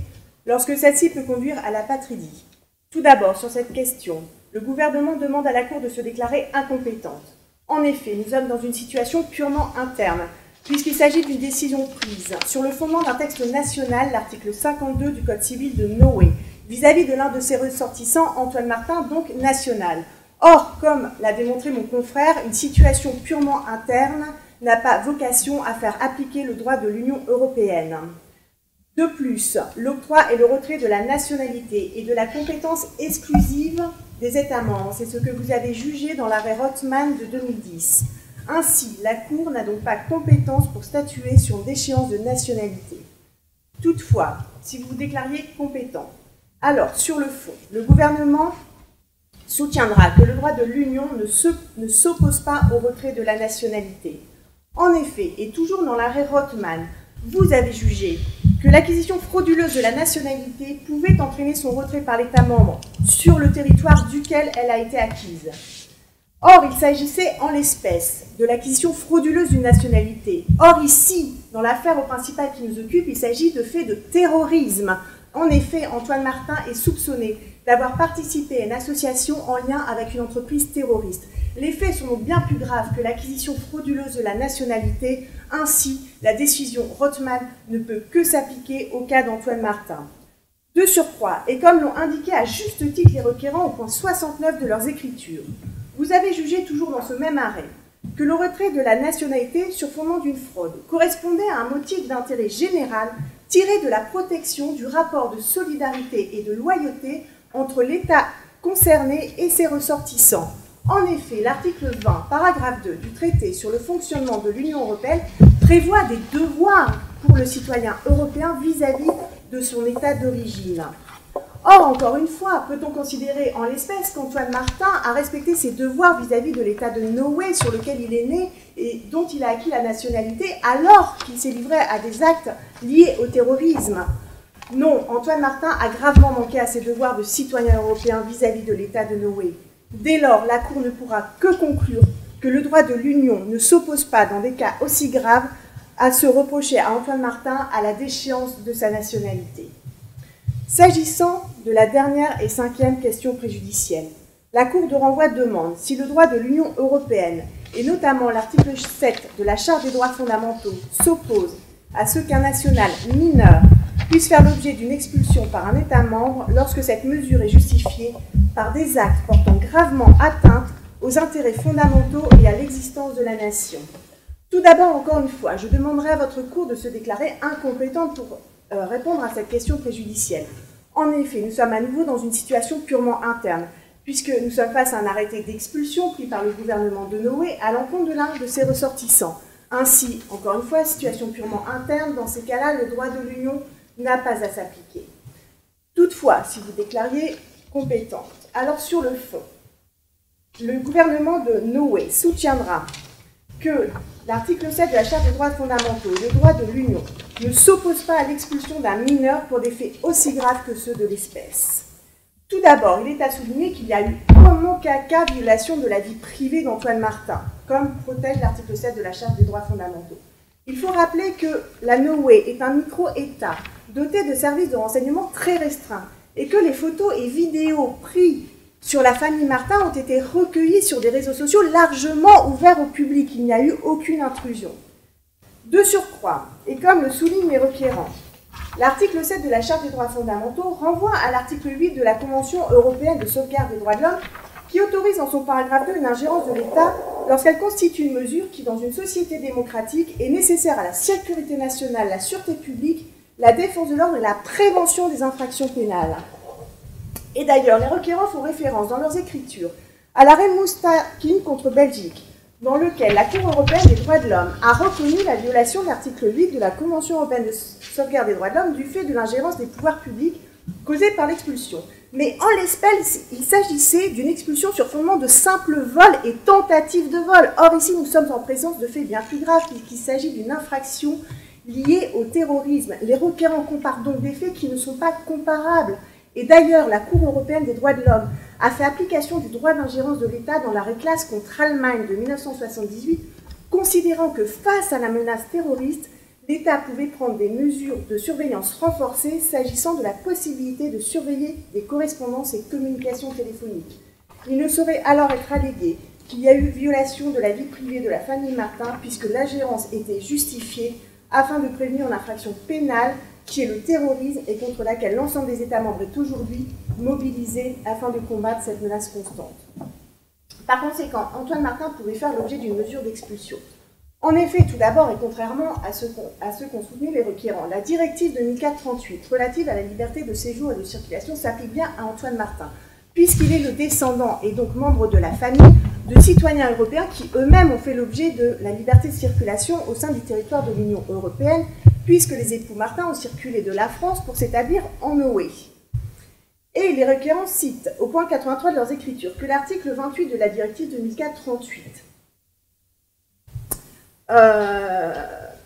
lorsque celle-ci peut conduire à l'apatridie. Tout d'abord, sur cette question, le gouvernement demande à la Cour de se déclarer incompétente. En effet, nous sommes dans une situation purement interne, puisqu'il s'agit d'une décision prise sur le fondement d'un texte national, l'article 52 du Code civil de Noé, vis-à-vis de l'un de ses ressortissants, Antoine Martin, donc national. Or, comme l'a démontré mon confrère, une situation purement interne n'a pas vocation à faire appliquer le droit de l'Union européenne. De plus, l'octroi et le retrait de la nationalité et de la compétence exclusive des États membres, c'est ce que vous avez jugé dans l'arrêt Rothman de 2010. Ainsi, la Cour n'a donc pas compétence pour statuer sur une déchéance de nationalité. Toutefois, si vous vous déclariez compétent, alors, sur le fond, le gouvernement soutiendra que le droit de l'Union ne s'oppose pas au retrait de la nationalité. En effet, et toujours dans l'arrêt Rothman, vous avez jugé que l'acquisition frauduleuse de la nationalité pouvait entraîner son retrait par l'État membre sur le territoire duquel elle a été acquise. Or, il s'agissait en l'espèce de l'acquisition frauduleuse d'une nationalité. Or, ici, dans l'affaire au principal qui nous occupe, il s'agit de faits de terrorisme. En effet, Antoine Martin est soupçonné d'avoir participé à une association en lien avec une entreprise terroriste. Les faits sont donc bien plus graves que l'acquisition frauduleuse de la nationalité. Ainsi, la décision Rothman ne peut que s'appliquer au cas d'Antoine Martin. De surcroît, et comme l'ont indiqué à juste titre les requérants au point 69 de leurs écritures, vous avez jugé toujours dans ce même arrêt que le retrait de la nationalité sur fondement d'une fraude correspondait à un motif d'intérêt général tiré de la protection du rapport de solidarité et de loyauté entre l'État concerné et ses ressortissants. En effet, l'article 20, paragraphe 2 du traité sur le fonctionnement de l'Union européenne prévoit des devoirs pour le citoyen européen vis-à-vis de son État d'origine. Or, encore une fois, peut-on considérer en l'espèce qu'Antoine Martin a respecté ses devoirs vis-à-vis de l'État de Noé sur lequel il est né et dont il a acquis la nationalité alors qu'il s'est livré à des actes liés au terrorisme? Non, Antoine Martin a gravement manqué à ses devoirs de citoyen européen vis-à-vis de l'État de Noé. Dès lors, la Cour ne pourra que conclure que le droit de l'Union ne s'oppose pas, dans des cas aussi graves, à se reprocher à Antoine Martin à la déchéance de sa nationalité. S'agissant de la dernière et cinquième question préjudicielle, la Cour de renvoi demande si le droit de l'Union européenne, et notamment l'article 7 de la Charte des droits fondamentaux, s'oppose à ce qu'un national mineur puisse faire l'objet d'une expulsion par un État membre lorsque cette mesure est justifiée par des actes portant gravement atteinte aux intérêts fondamentaux et à l'existence de la nation. Tout d'abord, encore une fois, je demanderai à votre Cour de se déclarer incompétente pour répondre à cette question préjudicielle. En effet, nous sommes à nouveau dans une situation purement interne, puisque nous sommes face à un arrêté d'expulsion pris par le gouvernement de Noé à l'encontre de l'un de ses ressortissants. Ainsi, encore une fois, situation purement interne, dans ces cas-là, le droit de l'Union n'a pas à s'appliquer. Toutefois, si vous déclariez compétente, alors sur le fond, le gouvernement de Noé soutiendra que l'article 7 de la Charte des droits fondamentaux, le droit de l'Union, ne s'oppose pas à l'expulsion d'un mineur pour des faits aussi graves que ceux de l'espèce. Tout d'abord, il est à souligner qu'il y a eu en aucun cas violation de la vie privée d'Antoine Martin, comme protège l'article 7 de la Charte des droits fondamentaux. Il faut rappeler que la Noé est un micro-État doté de services de renseignement très restreints et que les photos et vidéos prises sur la famille Martin ont été recueillies sur des réseaux sociaux largement ouverts au public. Il n'y a eu aucune intrusion. De surcroît, et comme le soulignent les requérants, l'article 7 de la Charte des droits fondamentaux renvoie à l'article 8 de la Convention européenne de sauvegarde des droits de l'homme qui autorise en son paragraphe 2 une ingérence de l'État lorsqu'elle constitue une mesure qui, dans une société démocratique, est nécessaire à la sécurité nationale, la sûreté publique, la défense de l'ordre et la prévention des infractions pénales. Et d'ailleurs, les requérants font référence dans leurs écritures à l'arrêt Moustakin contre Belgique, dans lequel la Cour européenne des droits de l'homme a reconnu la violation de l'article 8 de la Convention européenne de sauvegarde des droits de l'homme du fait de l'ingérence des pouvoirs publics causée par l'expulsion. Mais en l'espèce, il s'agissait d'une expulsion sur fondement de simple vol et tentative de vol. Or, ici, nous sommes en présence de faits bien plus graves, puisqu'il s'agit d'une infraction liée au terrorisme. Les requérants comparent donc des faits qui ne sont pas comparables. Et d'ailleurs, la Cour européenne des droits de l'homme a fait application du droit d'ingérence de l'État dans la réclasse contre Allemagne de 1978, considérant que face à la menace terroriste, l'État pouvait prendre des mesures de surveillance renforcées s'agissant de la possibilité de surveiller des correspondances et communications téléphoniques. Il ne saurait alors être allégué qu'il y a eu violation de la vie privée de la famille Martin puisque l'ingérence était justifiée afin de prévenir une infraction pénale qui est le terrorisme et contre laquelle l'ensemble des États membres est aujourd'hui mobilisé afin de combattre cette menace constante. Par conséquent, Antoine Martin pouvait faire l'objet d'une mesure d'expulsion. En effet, tout d'abord, et contrairement à ce qu'ont soutenu les requérants, la directive 2004-38 relative à la liberté de séjour et de circulation s'applique bien à Antoine Martin, puisqu'il est le descendant et donc membre de la famille de citoyens européens qui eux-mêmes ont fait l'objet de la liberté de circulation au sein du territoire de l'Union européenne, puisque les époux Martin ont circulé de la France pour s'établir en Noé. Et les requérants citent, au point 83 de leurs écritures, que l'article 28 de la directive 2004-38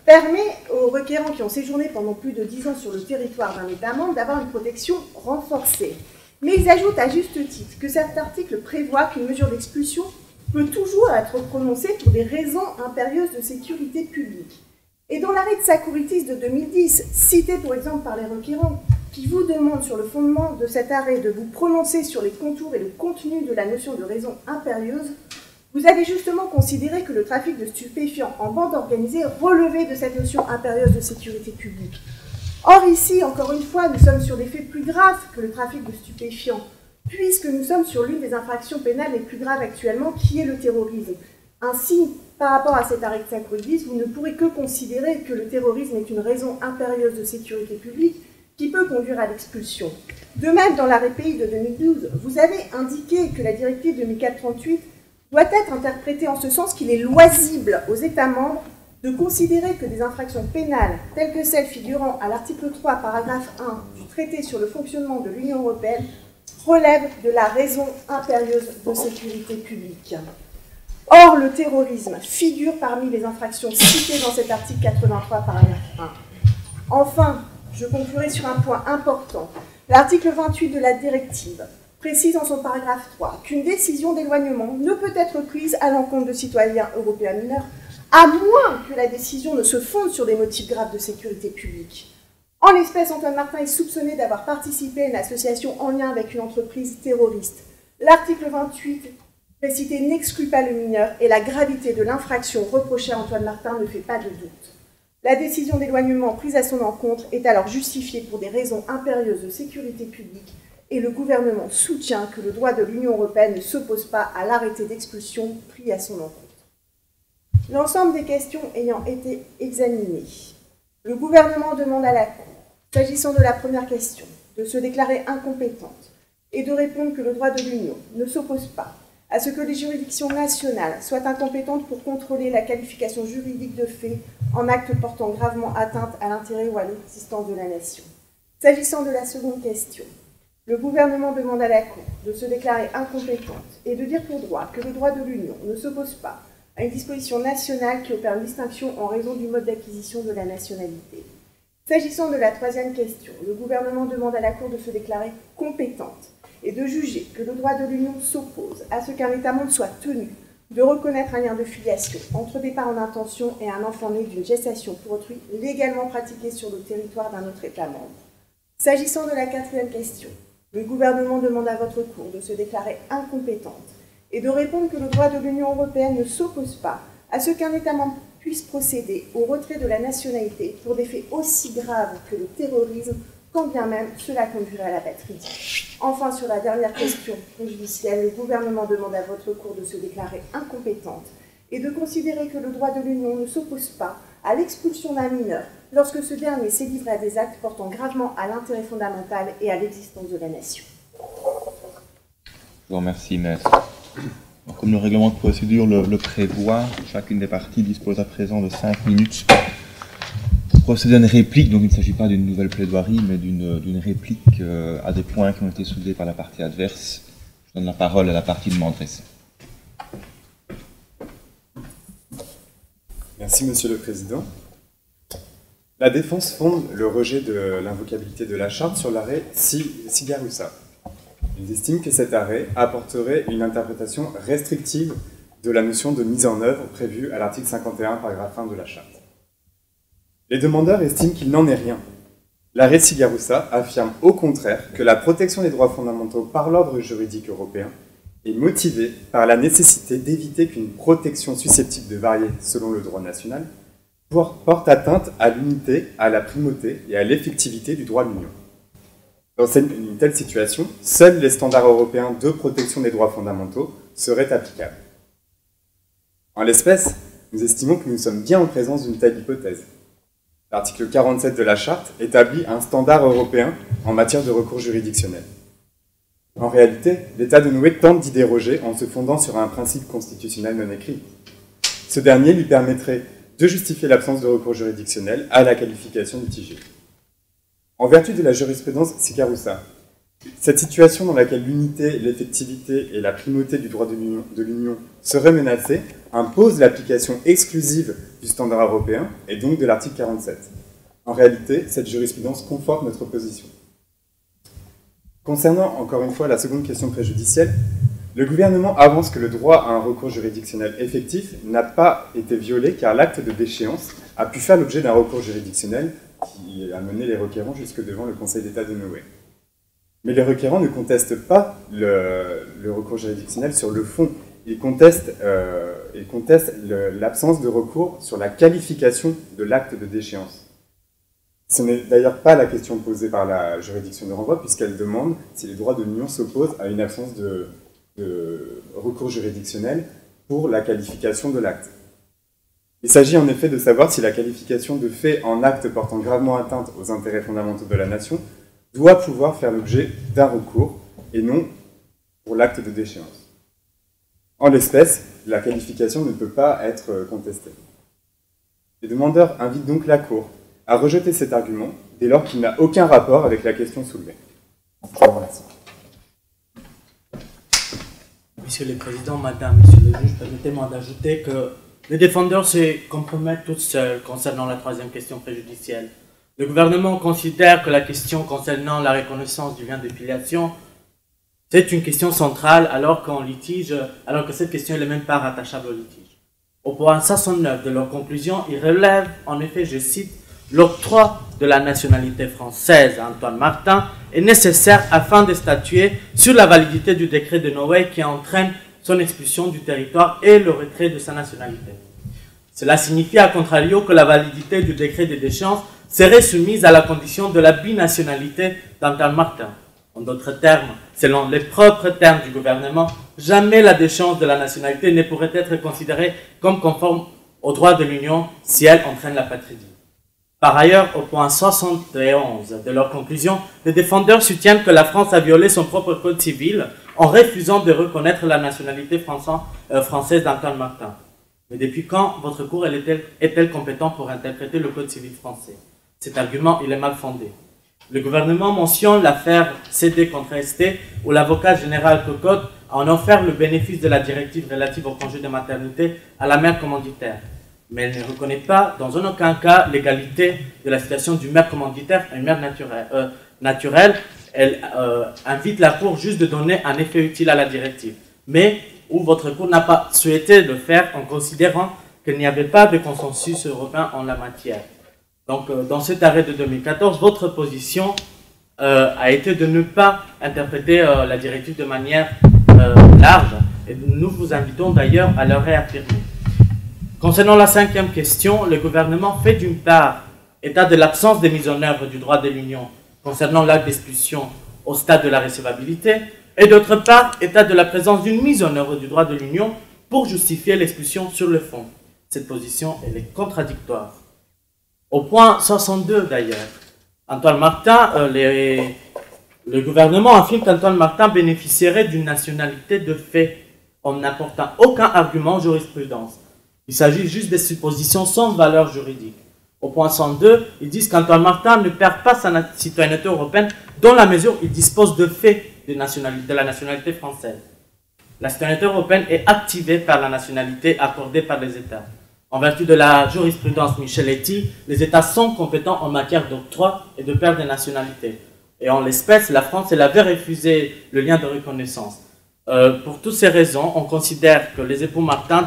permet aux requérants qui ont séjourné pendant plus de 10 ans sur le territoire d'un État membre d'avoir une protection renforcée. Mais ils ajoutent à juste titre que cet article prévoit qu'une mesure d'expulsion peut toujours être prononcée pour des raisons impérieuses de sécurité publique. Et dans l'arrêt de Sakuritis de 2010, cité pour exemple par les requérants, qui vous demande sur le fondement de cet arrêt de vous prononcer sur les contours et le contenu de la notion de raison impérieuse, vous avez justement considéré que le trafic de stupéfiants en bande organisée relevait de cette notion impérieuse de sécurité publique. Or ici, encore une fois, nous sommes sur des faits plus graves que le trafic de stupéfiants, puisque nous sommes sur l'une des infractions pénales les plus graves actuellement, qui est le terrorisme. Ainsi, par rapport à cet arrêt de Sakuritis, vous ne pourrez que considérer que le terrorisme est une raison impérieuse de sécurité publique qui peut conduire à l'expulsion. De même, dans l'arrêt pays de 2012, vous avez indiqué que la directive 2004-38 doit être interprétée en ce sens qu'il est loisible aux États membres de considérer que des infractions pénales, telles que celles figurant à l'article 3, paragraphe 1 du traité sur le fonctionnement de l'Union européenne, relèvent de la raison impérieuse de sécurité publique. Or, le terrorisme figure parmi les infractions citées dans cet article 83, paragraphe 1. Enfin, je conclurai sur un point important. L'article 28 de la directive précise en son paragraphe 3 qu'une décision d'éloignement ne peut être prise à l'encontre de citoyens européens mineurs à moins que la décision ne se fonde sur des motifs graves de sécurité publique. En l'espèce, Antoine Martin est soupçonné d'avoir participé à une association en lien avec une entreprise terroriste. L'article 28 précité n'exclut pas le mineur et la gravité de l'infraction reprochée à Antoine Martin ne fait pas de doute. La décision d'éloignement prise à son encontre est alors justifiée pour des raisons impérieuses de sécurité publique et le gouvernement soutient que le droit de l'Union européenne ne s'oppose pas à l'arrêté d'expulsion pris à son encontre. L'ensemble des questions ayant été examinées, le gouvernement demande à la Cour, s'agissant de la première question, de se déclarer incompétente et de répondre que le droit de l'Union ne s'oppose pas à ce que les juridictions nationales soient incompétentes pour contrôler la qualification juridique de fait en acte portant gravement atteinte à l'intérêt ou à l'existence de la nation. S'agissant de la seconde question, le gouvernement demande à la Cour de se déclarer incompétente et de dire pour droit que le droit de l'Union ne s'oppose pas à une disposition nationale qui opère une distinction en raison du mode d'acquisition de la nationalité. S'agissant de la troisième question, le gouvernement demande à la Cour de se déclarer compétente et de juger que le droit de l'Union s'oppose à ce qu'un État membre soit tenu de reconnaître un lien de filiation entre des parents d'intention et un enfant né d'une gestation pour autrui légalement pratiqué sur le territoire d'un autre État membre. S'agissant de la quatrième question, le gouvernement demande à votre Cour de se déclarer incompétente et de répondre que le droit de l'Union européenne ne s'oppose pas à ce qu'un État membre puisse procéder au retrait de la nationalité pour des faits aussi graves que le terrorisme, quand bien même cela conduirait à la patrie. Enfin, sur la dernière question préjudicielle, le gouvernement demande à votre Cour de se déclarer incompétente et de considérer que le droit de l'Union ne s'oppose pas à l'expulsion d'un mineur lorsque ce dernier s'est livré à des actes portant gravement à l'intérêt fondamental et à l'existence de la nation. Je vous remercie, maître. Comme le règlement de procédure le prévoit, chacune des parties dispose à présent de 5 minutes pour procéder à une réplique. Donc il ne s'agit pas d'une nouvelle plaidoirie, mais d'une réplique à des points qui ont été soulevés par la partie adverse. Je donne la parole à la partie demanderesse. Merci, Monsieur le Président. La défense fonde le rejet de l'invocabilité de la Charte sur l'arrêt Sigarussa. Ils estiment que cet arrêt apporterait une interprétation restrictive de la notion de mise en œuvre prévue à l'article 51, paragraphe 1 de la Charte. Les demandeurs estiment qu'il n'en est rien. L'arrêt Sigarussa affirme au contraire que la protection des droits fondamentaux par l'ordre juridique européen est motivée par la nécessité d'éviter qu'une protection susceptible de varier selon le droit national porte atteinte à l'unité, à la primauté et à l'effectivité du droit de l'Union. Dans une telle situation, seuls les standards européens de protection des droits fondamentaux seraient applicables. En l'espèce, nous estimons que nous sommes bien en présence d'une telle hypothèse. L'article 47 de la Charte établit un standard européen en matière de recours juridictionnel. En réalité, l'État de Noé tente d'y déroger en se fondant sur un principe constitutionnel non écrit. Ce dernier lui permettrait de justifier l'absence de recours juridictionnel à la qualification litigée. En vertu de la jurisprudence Sigarussa, cette situation dans laquelle l'unité, l'effectivité et la primauté du droit de l'Union seraient menacées impose l'application exclusive du standard européen et donc de l'article 47. En réalité, cette jurisprudence conforte notre position. Concernant encore une fois la seconde question préjudicielle, le gouvernement avance que le droit à un recours juridictionnel effectif n'a pas été violé car l'acte de déchéance a pu faire l'objet d'un recours juridictionnel qui a mené les requérants jusque devant le Conseil d'État de Noé. Mais les requérants ne contestent pas le recours juridictionnel sur le fond. Ils contestent l'absence de recours sur la qualification de l'acte de déchéance. Ce n'est d'ailleurs pas la question posée par la juridiction de renvoi, puisqu'elle demande si les droits de l'Union s'opposent à une absence de recours juridictionnel pour la qualification de l'acte. Il s'agit en effet de savoir si la qualification de fait en acte portant gravement atteinte aux intérêts fondamentaux de la nation doit pouvoir faire l'objet d'un recours et non pour l'acte de déchéance. En l'espèce, la qualification ne peut pas être contestée. Les demandeurs invitent donc la Cour à rejeter cet argument dès lors qu'il n'a aucun rapport avec la question soulevée. Je vous remercie. Monsieur le Président, Madame, Monsieur le Juge, permettez-moi d'ajouter que les défendeurs se compromettent toutes seuls concernant la troisième question préjudicielle. Le gouvernement considère que la question concernant la reconnaissance du lien de filiation, c'est une question centrale alors que cette question n'est même pas rattachable au litige. Au point 69 de leur conclusion, ils relèvent en effet, je cite, « L'octroi de la nationalité française à Antoine Martin est nécessaire afin de statuer sur la validité du décret de Noé qui entraîne son expulsion du territoire et le retrait de sa nationalité. Cela signifie à contrario que la validité du décret de déchéance serait soumise à la condition de la binationalité d'Antoine Martin. En d'autres termes, selon les propres termes du gouvernement, jamais la déchéance de la nationalité ne pourrait être considérée comme conforme au droit de l'Union si elle entraîne la patrie. Par ailleurs, au point 71 de leur conclusion, les défendeurs soutiennent que la France a violé son propre code civil en refusant de reconnaître la nationalité française d'Antoine Martin. Mais depuis quand votre Cour est-elle compétente pour interpréter le code civil français? Cet argument, il est mal fondé. Le gouvernement mentionne l'affaire CD contre ST où l'avocat général Cocotte a en offert le bénéfice de la directive relative au congé de maternité à la mère commanditaire. Mais elle ne reconnaît pas, dans aucun cas, l'égalité de la situation du maire commanditaire à une mère naturelle. elle invite la Cour juste de donner un effet utile à la directive. Mais où votre Cour n'a pas souhaité le faire en considérant qu'il n'y avait pas de consensus européen en la matière. Donc, dans cet arrêt de 2014, votre position a été de ne pas interpréter la directive de manière large, et nous vous invitons d'ailleurs à le réaffirmer. Concernant la 5e question, le gouvernement fait d'une part état de l'absence de mise en œuvre du droit de l'Union concernant l'acte d'expulsion au stade de la recevabilité, et d'autre part état de la présence d'une mise en œuvre du droit de l'Union pour justifier l'expulsion sur le fond. Cette position, elle est contradictoire. Au point 62 d'ailleurs, Antoine Martin, le gouvernement affirme qu'Antoine Martin bénéficierait d'une nationalité de fait en n'apportant aucun argument jurisprudence. Il s'agit juste de suppositions sans valeur juridique. Au point 102, ils disent qu'Antoine Martin ne perd pas sa citoyenneté européenne dans la mesure où il dispose de fait de la nationalité française. La citoyenneté européenne est activée par la nationalité accordée par les États. En vertu de la jurisprudence Micheletti, les États sont compétents en matière d'octroi et de perte de nationalité. Et en l'espèce, la France, elle avait refusé le lien de reconnaissance. Pour toutes ces raisons, on considère que les époux Martin,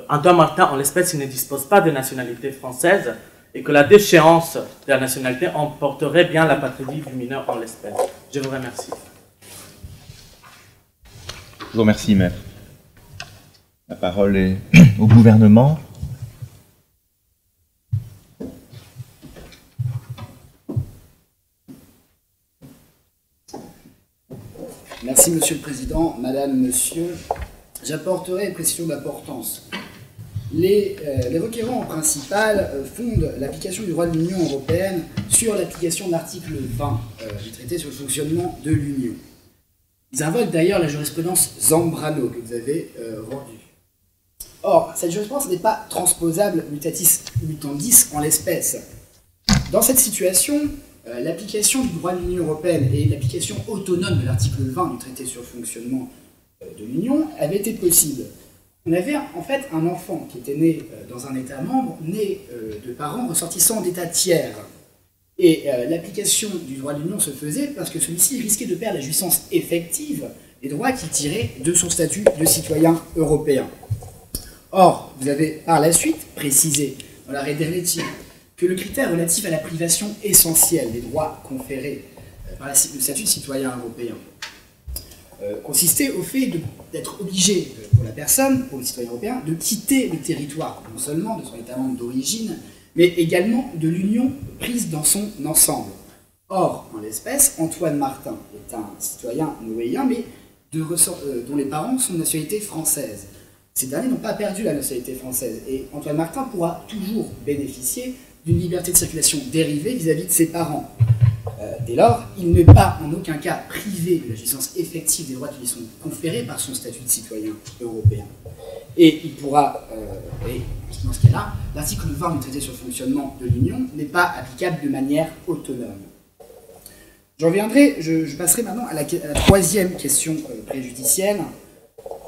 Antoine Martin, en l'espèce, il ne dispose pas de nationalité française et que la déchéance de la nationalité emporterait bien la patrie du mineur en l'espèce. Je vous remercie. Je vous remercie, maître. La parole est au gouvernement. Merci, Monsieur le Président, Madame, Monsieur. J'apporterai une précision d'importance. Les requérants principal fondent l'application du droit de l'Union européenne sur l'application de l'article 20 du traité sur le fonctionnement de l'Union. Ils invoquent d'ailleurs la jurisprudence Zambrano que vous avez rendue. Or, cette jurisprudence n'est pas transposable mutatis mutandis en l'espèce. Dans cette situation, l'application du droit de l'Union européenne et l'application autonome de l'article 20 du traité sur le fonctionnement de l'Union avait été possible. On avait en fait un enfant qui était né dans un État membre, né de parents ressortissants d'États tiers. Et l'application du droit de l'Union se faisait parce que celui-ci risquait de perdre la jouissance effective des droits qu'il tirait de son statut de citoyen européen. Or, vous avez par la suite précisé dans l'arrêt d'Erletti que le critère relatif à la privation essentielle des droits conférés par le statut de citoyen européen consistait au fait d'être obligé pour la personne, pour le citoyen européen, de quitter le territoire, non seulement de son État membre d'origine, mais également de l'Union prise dans son ensemble. Or, en l'espèce, Antoine Martin est un citoyen noéen, mais dont les parents sont de nationalité française. Ces derniers n'ont pas perdu la nationalité française, et Antoine Martin pourra toujours bénéficier d'une liberté de circulation dérivée vis-à-vis de ses parents. Dès lors, il n'est pas en aucun cas privé de la jouissance effective des droits qui lui sont conférés par son statut de citoyen européen. Et il pourra, dans ce cas-là, l'article 20 du traité sur le fonctionnement de l'Union n'est pas applicable de manière autonome. Je passerai maintenant à la troisième question préjudicielle.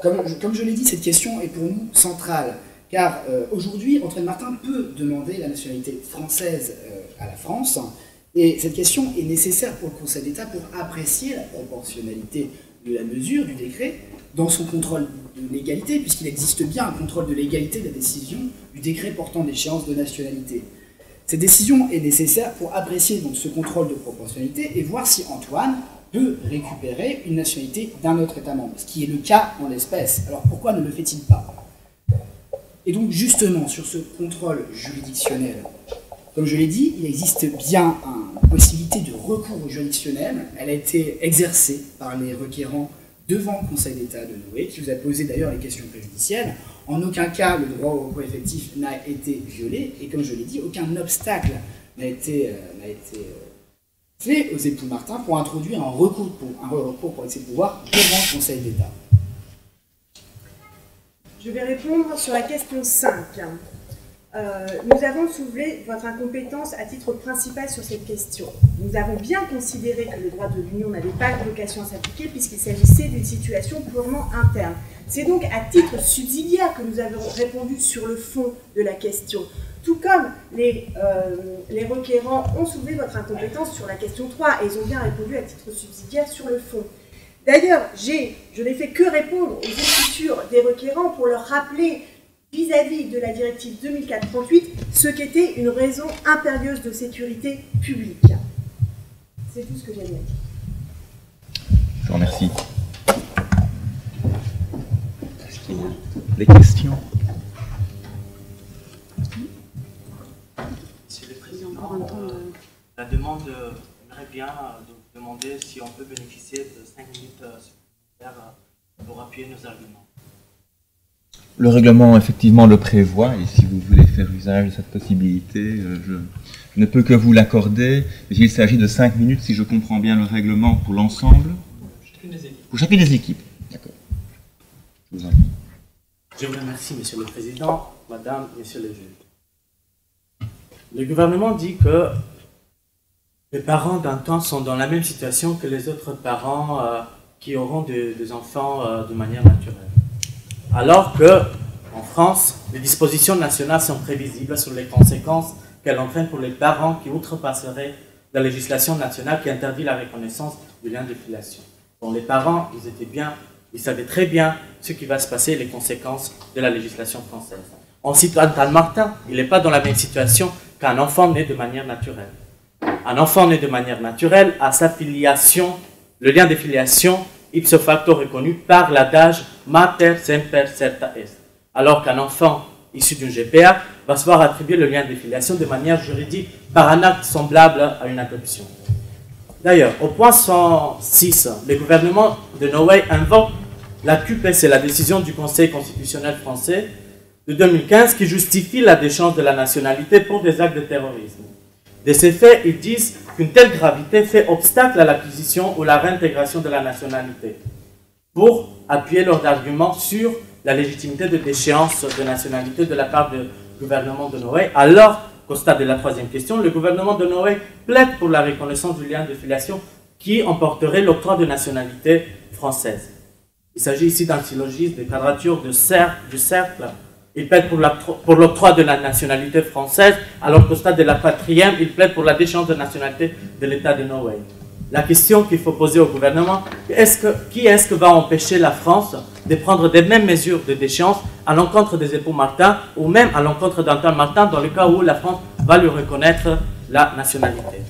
Comme je l'ai dit, cette question est pour nous centrale, car aujourd'hui, Antoine Martin peut demander la nationalité française à la France, et cette question est nécessaire pour le Conseil d'État pour apprécier la proportionnalité de la mesure du décret dans son contrôle de légalité, puisqu'il existe bien un contrôle de légalité de la décision du décret portant l'échéance de nationalité. Cette décision est nécessaire pour apprécier donc ce contrôle de proportionnalité et voir si Antoine peut récupérer une nationalité d'un autre État membre, ce qui est le cas en l'espèce. Alors pourquoi ne le fait-il pas? Et donc justement, sur ce contrôle juridictionnel, comme je l'ai dit, il existe bien une possibilité de recours juridictionnel. Elle a été exercée par les requérants devant le Conseil d'État de Noé, qui vous a posé d'ailleurs les questions préjudicielles. En aucun cas, le droit au recours effectif n'a été violé, et comme je l'ai dit, aucun obstacle n'a été fait aux époux Martin pour introduire un recours pour excès de pouvoir devant le Conseil d'État. Je vais répondre sur la question 5. Nous avons soulevé votre incompétence à titre principal sur cette question. Nous avons bien considéré que le droit de l'Union n'avait pas vocation à s'appliquer puisqu'il s'agissait d'une situation purement interne. C'est donc à titre subsidiaire que nous avons répondu sur le fond de la question. tout comme les requérants ont soulevé votre incompétence sur la question 3 et ils ont bien répondu à titre subsidiaire sur le fond. D'ailleurs, je n'ai fait que répondre aux écritures des requérants pour leur rappeler vis-à-vis de la directive 2004-38 ce qu'était une raison impérieuse de sécurité publique. C'est tout ce que j'ai à dire. Je vous remercie. Est-ce qu'il y a des questions? Monsieur le Président, la demande aimerait bien demander si on peut bénéficier de 5 minutes supplémentaires pour appuyer nos arguments. Le règlement, effectivement, le prévoit, et si vous voulez faire usage de cette possibilité, je ne peux que vous l'accorder. Mais il s'agit de 5 minutes, si je comprends bien le règlement, pour l'ensemble. Chacune des équipes. Pour chacune des équipes. D'accord. Je vous en prie. Je vous remercie, Monsieur le Président, Madame, Messieurs les juges. Le gouvernement dit que les parents d'un temps sont dans la même situation que les autres parents qui auront des enfants de manière naturelle. Alors que, en France, les dispositions nationales sont prévisibles sur les conséquences qu'elles entraînent pour les parents qui outrepasseraient la législation nationale qui interdit la reconnaissance du lien de filiation. Donc les parents, ils savaient très bien ce qui va se passer, les conséquences de la législation française. On cite Antoine Martin, il n'est pas dans la même situation qu'un enfant né de manière naturelle. Un enfant né de manière naturelle a sa filiation, le lien de filiation ipso facto reconnu par l'adage mater semper certa est. Alors qu'un enfant issu d'une GPA va se voir attribuer le lien de filiation de manière juridique par un acte semblable à une adoption. D'ailleurs, au point 106, le gouvernement de Noé invoque la QPC, la décision du Conseil constitutionnel français de 2015 qui justifie la déchéance de la nationalité pour des actes de terrorisme. De ces faits, ils disent qu'une telle gravité fait obstacle à l'acquisition ou la réintégration de la nationalité, pour appuyer leurs arguments sur la légitimité de déchéance de nationalité de la part du gouvernement de Noé, alors qu'au stade de la troisième question, le gouvernement de Noé plaide pour la reconnaissance du lien de filiation qui emporterait l'octroi de nationalité française. Il s'agit ici d'un syllogisme de quadrature du cercle. Il plaide pour l'octroi de la nationalité française, alors qu'au stade de la quatrième, il plaide pour la déchéance de nationalité de l'État de Norvège. La question qu'il faut poser au gouvernement, qui est-ce que va empêcher la France de prendre des mêmes mesures de déchéance à l'encontre des époux Martin, ou même à l'encontre d'Antoine Martin, dans le cas où la France va lui reconnaître la nationalité.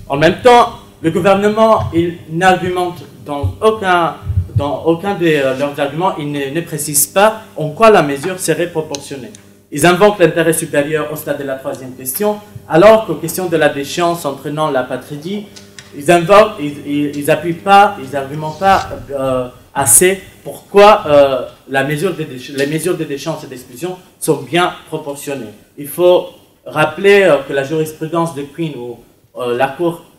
En même temps, le gouvernement, il n'argumente dans aucun de leurs arguments, ils ne précisent pas en quoi la mesure serait proportionnée. Ils invoquent l'intérêt supérieur au stade de la troisième question, alors qu'aux questions de la déchéance entraînant la patridie, ils n'appuient pas, ils n'argumentent pas assez pourquoi les mesures de déchéance et d'exclusion sont bien proportionnées. Il faut rappeler que la jurisprudence de Queen ou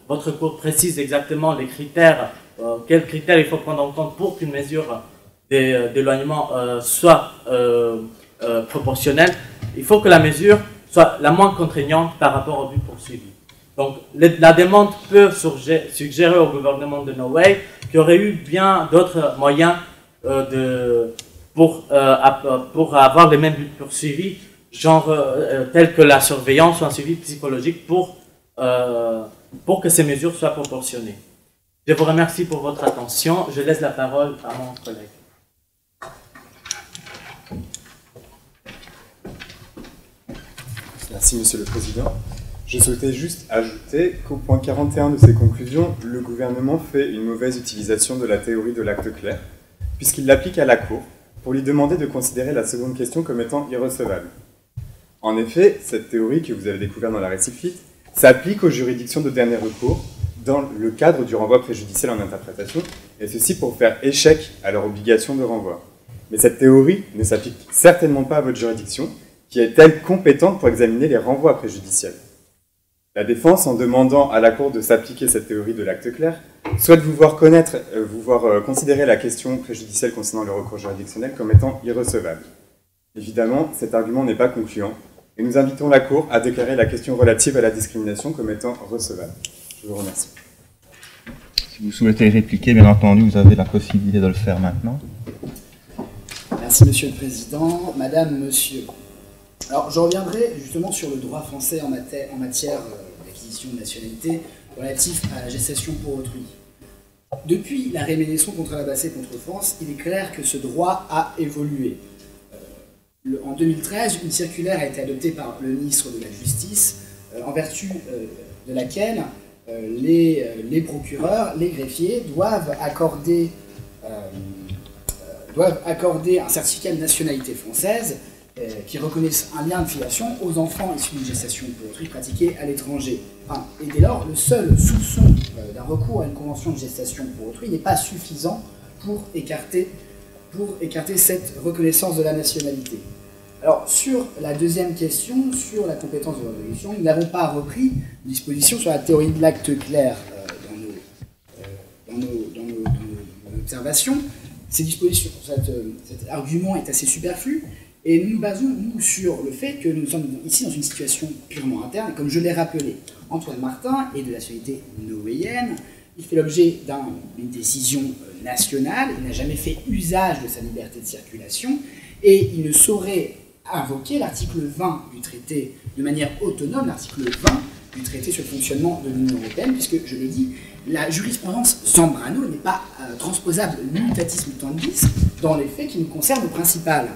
votre cour précise exactement les critères. Quels critères il faut prendre en compte pour qu'une mesure d'éloignement soit proportionnelle. Il faut que la mesure soit la moins contraignante par rapport au but poursuivi. Donc la demande peut suggérer au gouvernement de Norvège qu'il y aurait eu bien d'autres moyens pour avoir les mêmes buts poursuivis, genre tels que la surveillance ou un suivi psychologique pour que ces mesures soient proportionnées. Je vous remercie pour votre attention. Je laisse la parole à mon collègue. Merci, Monsieur le Président. Je souhaitais juste ajouter qu'au point 41 de ses conclusions, le gouvernement fait une mauvaise utilisation de la théorie de l'acte clair, puisqu'il l'applique à la Cour pour lui demander de considérer la seconde question comme étant irrecevable. En effet, cette théorie que vous avez découverte dans la récipite s'applique aux juridictions de dernier recours dans le cadre du renvoi préjudiciel en interprétation, et ceci pour faire échec à leur obligation de renvoi. Mais cette théorie ne s'applique certainement pas à votre juridiction, qui est-elle compétente pour examiner les renvois préjudiciels. La défense, en demandant à la Cour de s'appliquer cette théorie de l'acte clair, souhaite vous voir considérer la question préjudicielle concernant le recours juridictionnel comme étant irrecevable. Évidemment, cet argument n'est pas concluant, et nous invitons la Cour à déclarer la question relative à la discrimination comme étant recevable. Je vous remercie. Si vous souhaitez répliquer, bien entendu, vous avez la possibilité de le faire maintenant. Merci, Monsieur le Président. Madame, Monsieur, Alors, je reviendrai justement sur le droit français en matière d'acquisition de nationalité relatif à la gestation pour autrui. Depuis la rémédiation contre l'Abbassie contre France, il est clair que ce droit a évolué. En 2013, une circulaire a été adoptée par le ministre de la Justice, en vertu de laquelle les procureurs, les greffiers doivent accorder un certificat de nationalité française qui reconnaissent un lien de filiation aux enfants issus d'une gestation pour autrui pratiquée à l'étranger. Et dès lors, le seul soupçon d'un recours à une convention de gestation pour autrui n'est pas suffisant pour écarter cette reconnaissance de la nationalité. Alors, sur la deuxième question, sur la compétence de résolution, nous n'avons pas repris une disposition sur la théorie de l'acte clair dans nos observations. Ces dispositions, cet argument est assez superflu, et nous nous basons, nous, sur le fait que nous sommes ici dans une situation purement interne, et comme je l'ai rappelé, Antoine Martin est de la nationalité noéienne, il fait l'objet d'une décision nationale, il n'a jamais fait usage de sa liberté de circulation, et il ne saurait invoquer l'article 20 du traité de manière autonome, l'article 20 du traité sur le fonctionnement de l'Union européenne, puisque, je le dis, la jurisprudence Zambrano n'est pas transposable mutatis mutandis dans les faits qui nous concernent au principal.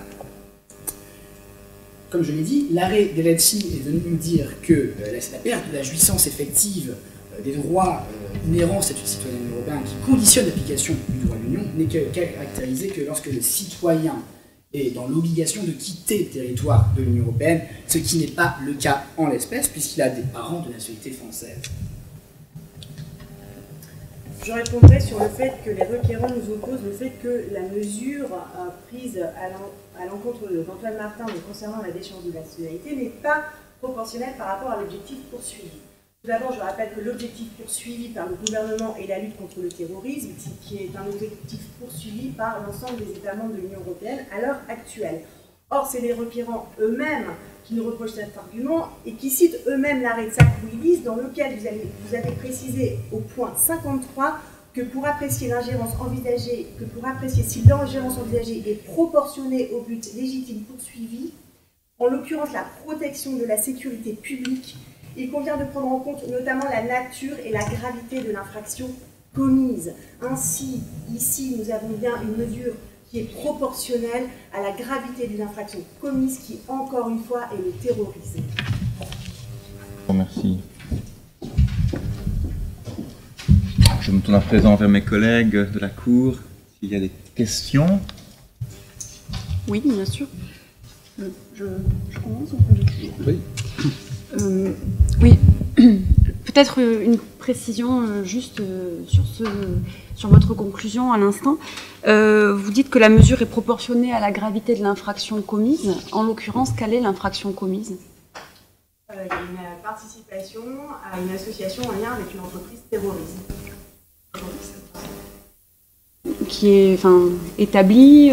Comme je l'ai dit, l'arrêt d'Eletsi est venu nous dire que la perte de la jouissance effective des droits inhérents au statut de citoyen européen qui conditionne l'application du droit de l'Union n'est caractérisée que lorsque le citoyen est dans l'obligation de quitter le territoire de l'Union européenne, ce qui n'est pas le cas en l'espèce, puisqu'il a des parents de nationalité française. Je répondrai sur le fait que les requérants nous opposent le fait que la mesure prise à l'encontre d'Antoine Martin concernant la déchéance de nationalité n'est pas proportionnelle par rapport à l'objectif poursuivi. Tout d'abord, je rappelle que l'objectif poursuivi par le gouvernement est la lutte contre le terrorisme, qui est un objectif poursuivi par l'ensemble des États membres de l'Union européenne à l'heure actuelle. Or, c'est les requérants eux-mêmes qui nous reprochent cet argument et qui citent eux-mêmes l'arrêt de Sacouillis, dans lequel vous avez précisé au point 53 que pour apprécier l'ingérence envisagée, si l'ingérence envisagée est proportionnée au but légitime poursuivi, en l'occurrence la protection de la sécurité publique, il convient de prendre en compte notamment la nature et la gravité de l'infraction commise. Ainsi, ici, nous avons bien une mesure qui est proportionnelle à la gravité d'une infraction commise qui, encore une fois, est le terrorisme. Merci. Je me tourne à présent vers mes collègues de la Cour. S'il y a des questions. Oui, bien sûr. Je commence ou Oui. Oui, peut-être une précision juste sur votre conclusion à l'instant. Vous dites que la mesure est proportionnée à la gravité de l'infraction commise. En l'occurrence, quelle est l'infraction commise? Il y a une participation à une association en lien avec une entreprise terroriste. Qui est établie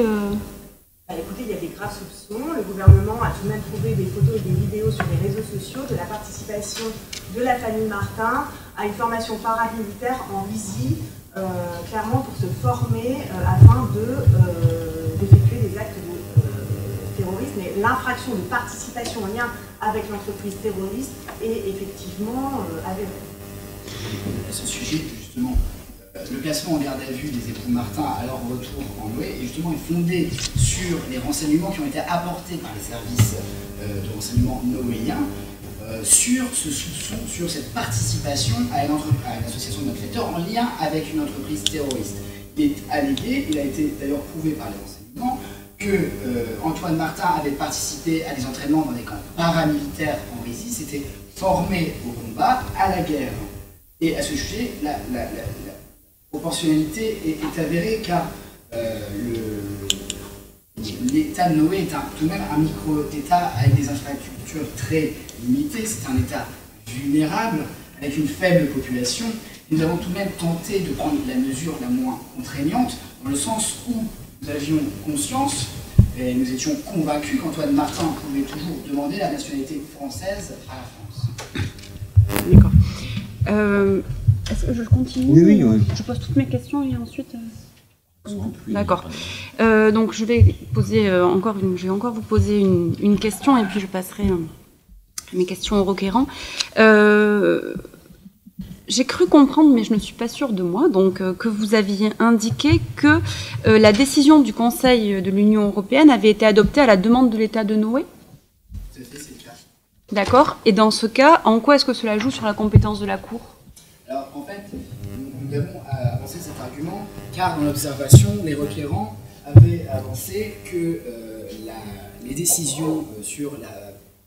Écoutez, il y a des graves soupçons. Le gouvernement a tout de même trouvé des photos et des vidéos sur les réseaux sociaux de la participation de la famille Martin à une formation paramilitaire en Russie, clairement pour se former afin d'effectuer des actes de terrorisme. Mais l'infraction de participation en lien avec l'entreprise terroriste est effectivement avérée. À ce sujet, justement, le placement en garde à vue des époux Martin à leur retour en Noé est justement fondé sur les renseignements qui ont été apportés par les services de renseignement noéens sur ce soupçon, sur cette participation à une association de malfaiteurs en lien avec une entreprise terroriste. Il est allégué, il a été d'ailleurs prouvé par les renseignements, que Antoine Martin avait participé à des entraînements dans des camps paramilitaires en Russie, s'était formé au combat, à la guerre. Et à ce sujet, la proportionnalité est avérée car l'État de Noé est tout de même un micro-État avec des infrastructures très limitées, c'est un État vulnérable avec une faible population. Nous avons tout de même tenté de prendre la mesure la moins contraignante dans le sens où nous avions conscience et nous étions convaincus qu'Antoine Martin pouvait toujours demander la nationalité française à la France. D'accord. Est-ce que je continue? Oui. Je pose toutes mes questions et ensuite... D'accord. Donc je vais poser je vais encore vous poser une question et puis je passerai à mes questions au requérant. J'ai cru comprendre, mais je ne suis pas sûre de moi, donc que vous aviez indiqué que la décision du Conseil de l'Union européenne avait été adoptée à la demande de l'État de Noé. C'est le cas. D'accord. Et dans ce cas, en quoi est-ce que cela joue sur la compétence de la Cour? Alors, en fait, nous avons avancé cet argument, car dans l'observation, les requérants avaient avancé que les décisions sur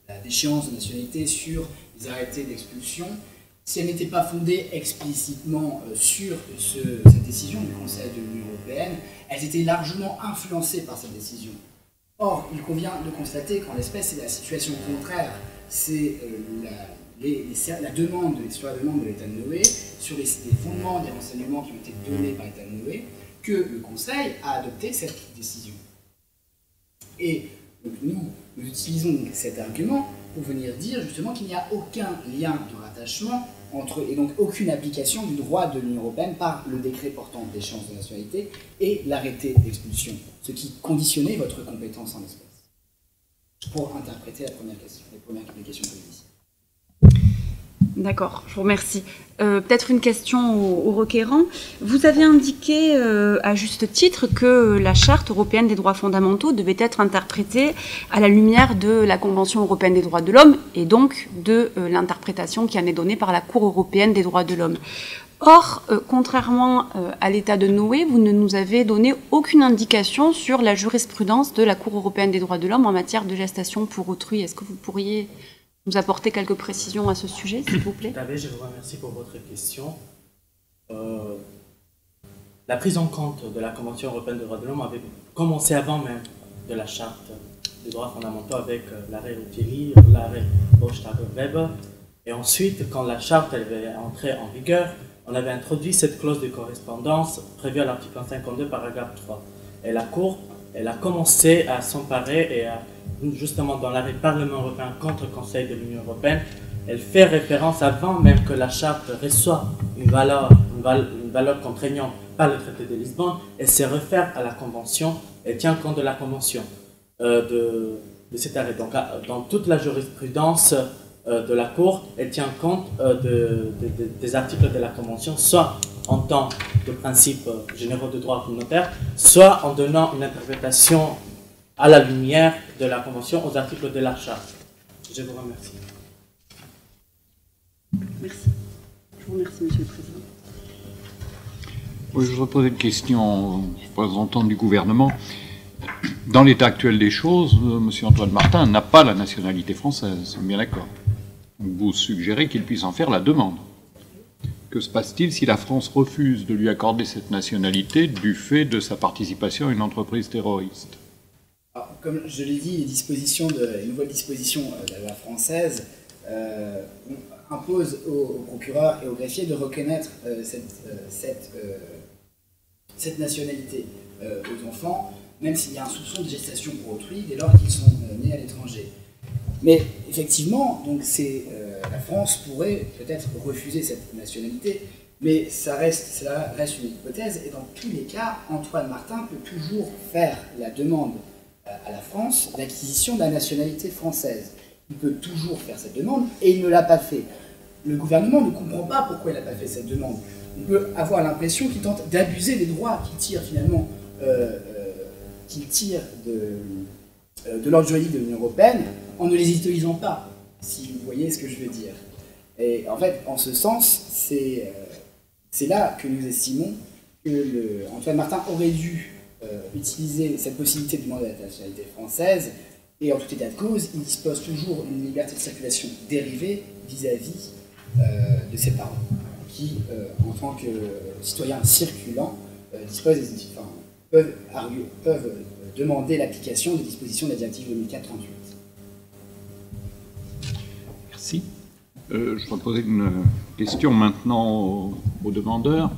la déchéance de nationalité, sur les arrêtés d'expulsion, si elles n'étaient pas fondées explicitement sur cette décision du Conseil de l'Union européenne, elles étaient largement influencées par cette décision. Or, il convient de constater qu'en l'espèce, c'est la situation contraire. C'est la demande de l'État de Noé, sur les fondements des renseignements qui ont été donnés par l'État de Noé, que le Conseil a adopté cette décision. Et donc, nous utilisons donc cet argument pour venir dire justement qu'il n'y a aucun lien de rattachement et donc aucune application du droit de l'Union européenne par le décret portant déchéance de nationalité et l'arrêté d'expulsion, ce qui conditionnait votre compétence en espèce. Pour interpréter la première question, les questions préjudicielles. D'accord, je vous remercie. Peut-être une question au requérant. Vous avez indiqué à juste titre que la Charte européenne des droits fondamentaux devait être interprétée à la lumière de la Convention européenne des droits de l'homme et donc de l'interprétation qui en est donnée par la Cour européenne des droits de l'homme. Or, contrairement à l'État de Noé, vous ne nous avez donné aucune indication sur la jurisprudence de la Cour européenne des droits de l'homme en matière de gestation pour autrui. Est-ce que vous pourriez nous apporter quelques précisions à ce sujet, s'il vous plaît? Je vous remercie pour votre question. La prise en compte de la Convention européenne des droits de l'homme avait commencé avant même de la Charte des droits fondamentaux avec l'arrêt Rutieri, l'arrêt Bosch-Weber. Et ensuite, quand la Charte avait entré en vigueur, on avait introduit cette clause de correspondance prévue à l'article 52, paragraphe 3. Et la Cour, elle a commencé à s'emparer et justement dans l'arrêt Parlement européen contre le Conseil de l'Union européenne, elle fait référence avant même que la Charte reçoive une valeur contraignante par le traité de Lisbonne, elle se réfère à la Convention et tient compte de la Convention de cet arrêt. Donc dans toute la jurisprudence de la Cour, elle tient compte des articles de la Convention, soit en tant que principes généraux de droit communautaire, soit en donnant une interprétation à la lumière de la Convention aux articles de la Charte. Je vous remercie. Merci. Je vous remercie, Monsieur le Président. Oui, je voudrais poser une question au représentant du gouvernement. Dans l'état actuel des choses, M. Antoine Martin n'a pas la nationalité française, c'est bien d'accord. Vous suggérez qu'il puisse en faire la demande. Que se passe-t-il si la France refuse de lui accorder cette nationalité du fait de sa participation à une entreprise terroriste? Alors, comme je l'ai dit, les nouvelles dispositions de la loi française imposent aux procureurs et aux greffiers de reconnaître cette nationalité aux enfants, même s'il y a un soupçon de gestation pour autrui dès lors qu'ils sont nés à l'étranger. Mais effectivement, donc la France pourrait peut-être refuser cette nationalité, mais cela reste une hypothèse, et dans tous les cas, Antoine Martin peut toujours faire la demande à la France d'acquisition de la nationalité française. Il peut toujours faire cette demande, et il ne l'a pas fait. Le gouvernement ne comprend pas pourquoi il n'a pas fait cette demande. On peut avoir l'impression qu'il tente d'abuser des droits qu'il tire finalement de l'ordre juridique de l'Union européenne en ne les utilisant pas, si vous voyez ce que je veux dire. Et en fait, en ce sens, c'est là que nous estimons que Antoine Martin aurait dû utiliser cette possibilité de demander la nationalité française, et en tout état de cause, il dispose toujours d'une liberté de circulation dérivée vis-à-vis de ses parents, qui, en tant que citoyens circulants, peuvent demander l'application des dispositions de la directive 2004-38. Merci. Je vais poser une question maintenant aux demandeurs.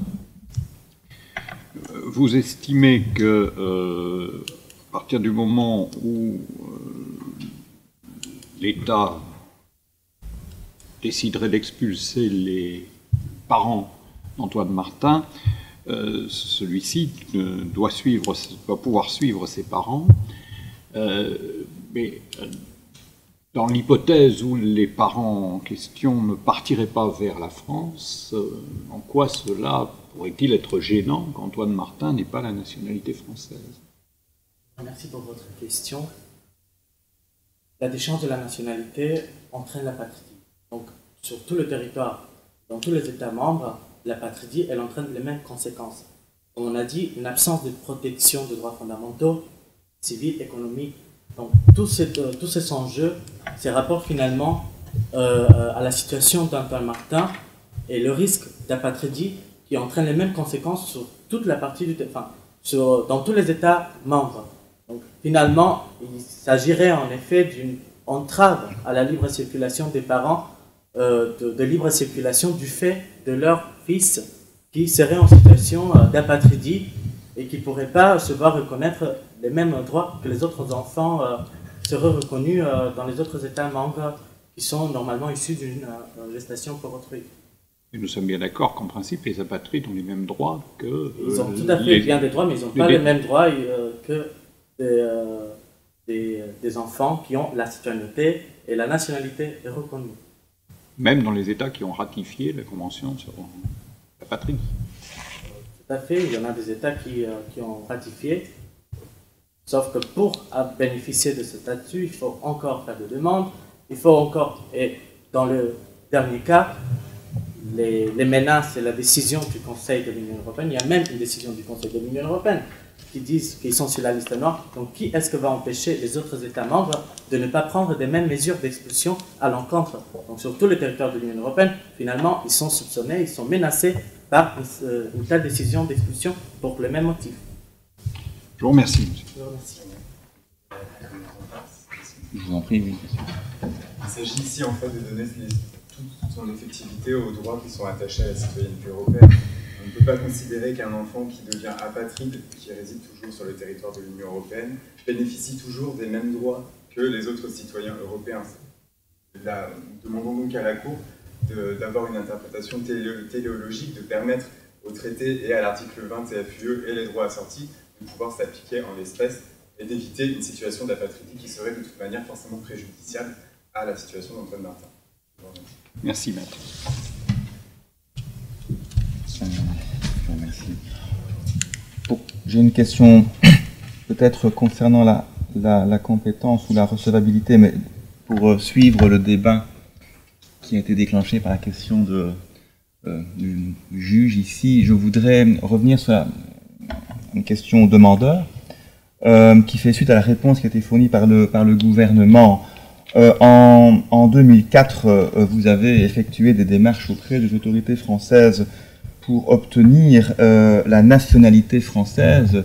Vous estimez que, à partir du moment où l'État déciderait d'expulser les parents d'Antoine Martin, celui-ci doit pouvoir suivre ses parents, mais dans l'hypothèse où les parents en question ne partiraient pas vers la France, en quoi cela pourrait-il être gênant qu'Antoine Martin n'ait pas la nationalité française? Merci pour votre question. La déchéance de la nationalité entraîne la patrie. Donc, sur tout le territoire, dans tous les États membres, la patrie, elle entraîne les mêmes conséquences. Comme on a dit, une absence de protection de droits fondamentaux, civils, économiques. Donc, tous ces enjeux, ces rapports finalement à la situation d'Antoine Martin et le risque d'apatridie qui entraîne les mêmes conséquences sur toute la partie dans tous les États membres. Donc, finalement, il s'agirait en effet d'une entrave à la libre circulation des parents, de libre circulation du fait de leur fils qui serait en situation d'apatridie et qui ne pourrait pas se voir reconnaître les mêmes droits que les autres enfants seraient reconnus dans les autres États membres qui sont normalement issus d'une gestation pour autrui. Et nous sommes bien d'accord qu'en principe, les apatrides ont les mêmes droits que... Ils ont tout à fait bien des droits, mais ils n'ont pas les mêmes droits que des enfants qui ont la citoyenneté et la nationalité reconnue. Même dans les États qui ont ratifié la Convention sur la patrie. Tout à fait, il y en a des États qui ont ratifié, sauf que pour bénéficier de ce statut, il faut encore faire des demandes, il faut encore, et dans le dernier cas, les menaces et la décision du Conseil de l'Union européenne, il y a même une décision du Conseil de l'Union européenne qui disent qu'ils sont sur la liste noire. Donc qui est-ce que va empêcher les autres États membres de ne pas prendre des mêmes mesures d'expulsion à l'encontre? Donc sur tout le territoire de l'Union européenne, finalement, ils sont soupçonnés, ils sont menacés par une telle décision d'expulsion pour le même motif. Je vous remercie, monsieur. Je vous remercie. Je vous en prie, oui. Il s'agit ici en fait de donner toute son effectivité aux droits qui sont attachés à la citoyenneté européenne. On ne peut pas considérer qu'un enfant qui devient apatride, qui réside toujours sur le territoire de l'Union européenne, bénéficie toujours des mêmes droits que les autres citoyens européens. Là, nous demandons donc à la Cour d'avoir une interprétation téléologique, de permettre au traité et à l'article 20 TFUE et les droits assortis de pouvoir s'appliquer en l'espèce et d'éviter une situation d'apatridie qui serait de toute manière forcément préjudiciable à la situation d'Antoine Martin. Merci, maître. Je vous remercie. Bon, j'ai une question peut-être concernant la compétence ou la recevabilité, mais pour suivre le débat qui a été déclenché par la question du juge ici, je voudrais revenir sur une question au demandeur qui fait suite à la réponse qui a été fournie par le gouvernement. En 2004, vous avez effectué des démarches auprès des autorités françaises pour obtenir la nationalité française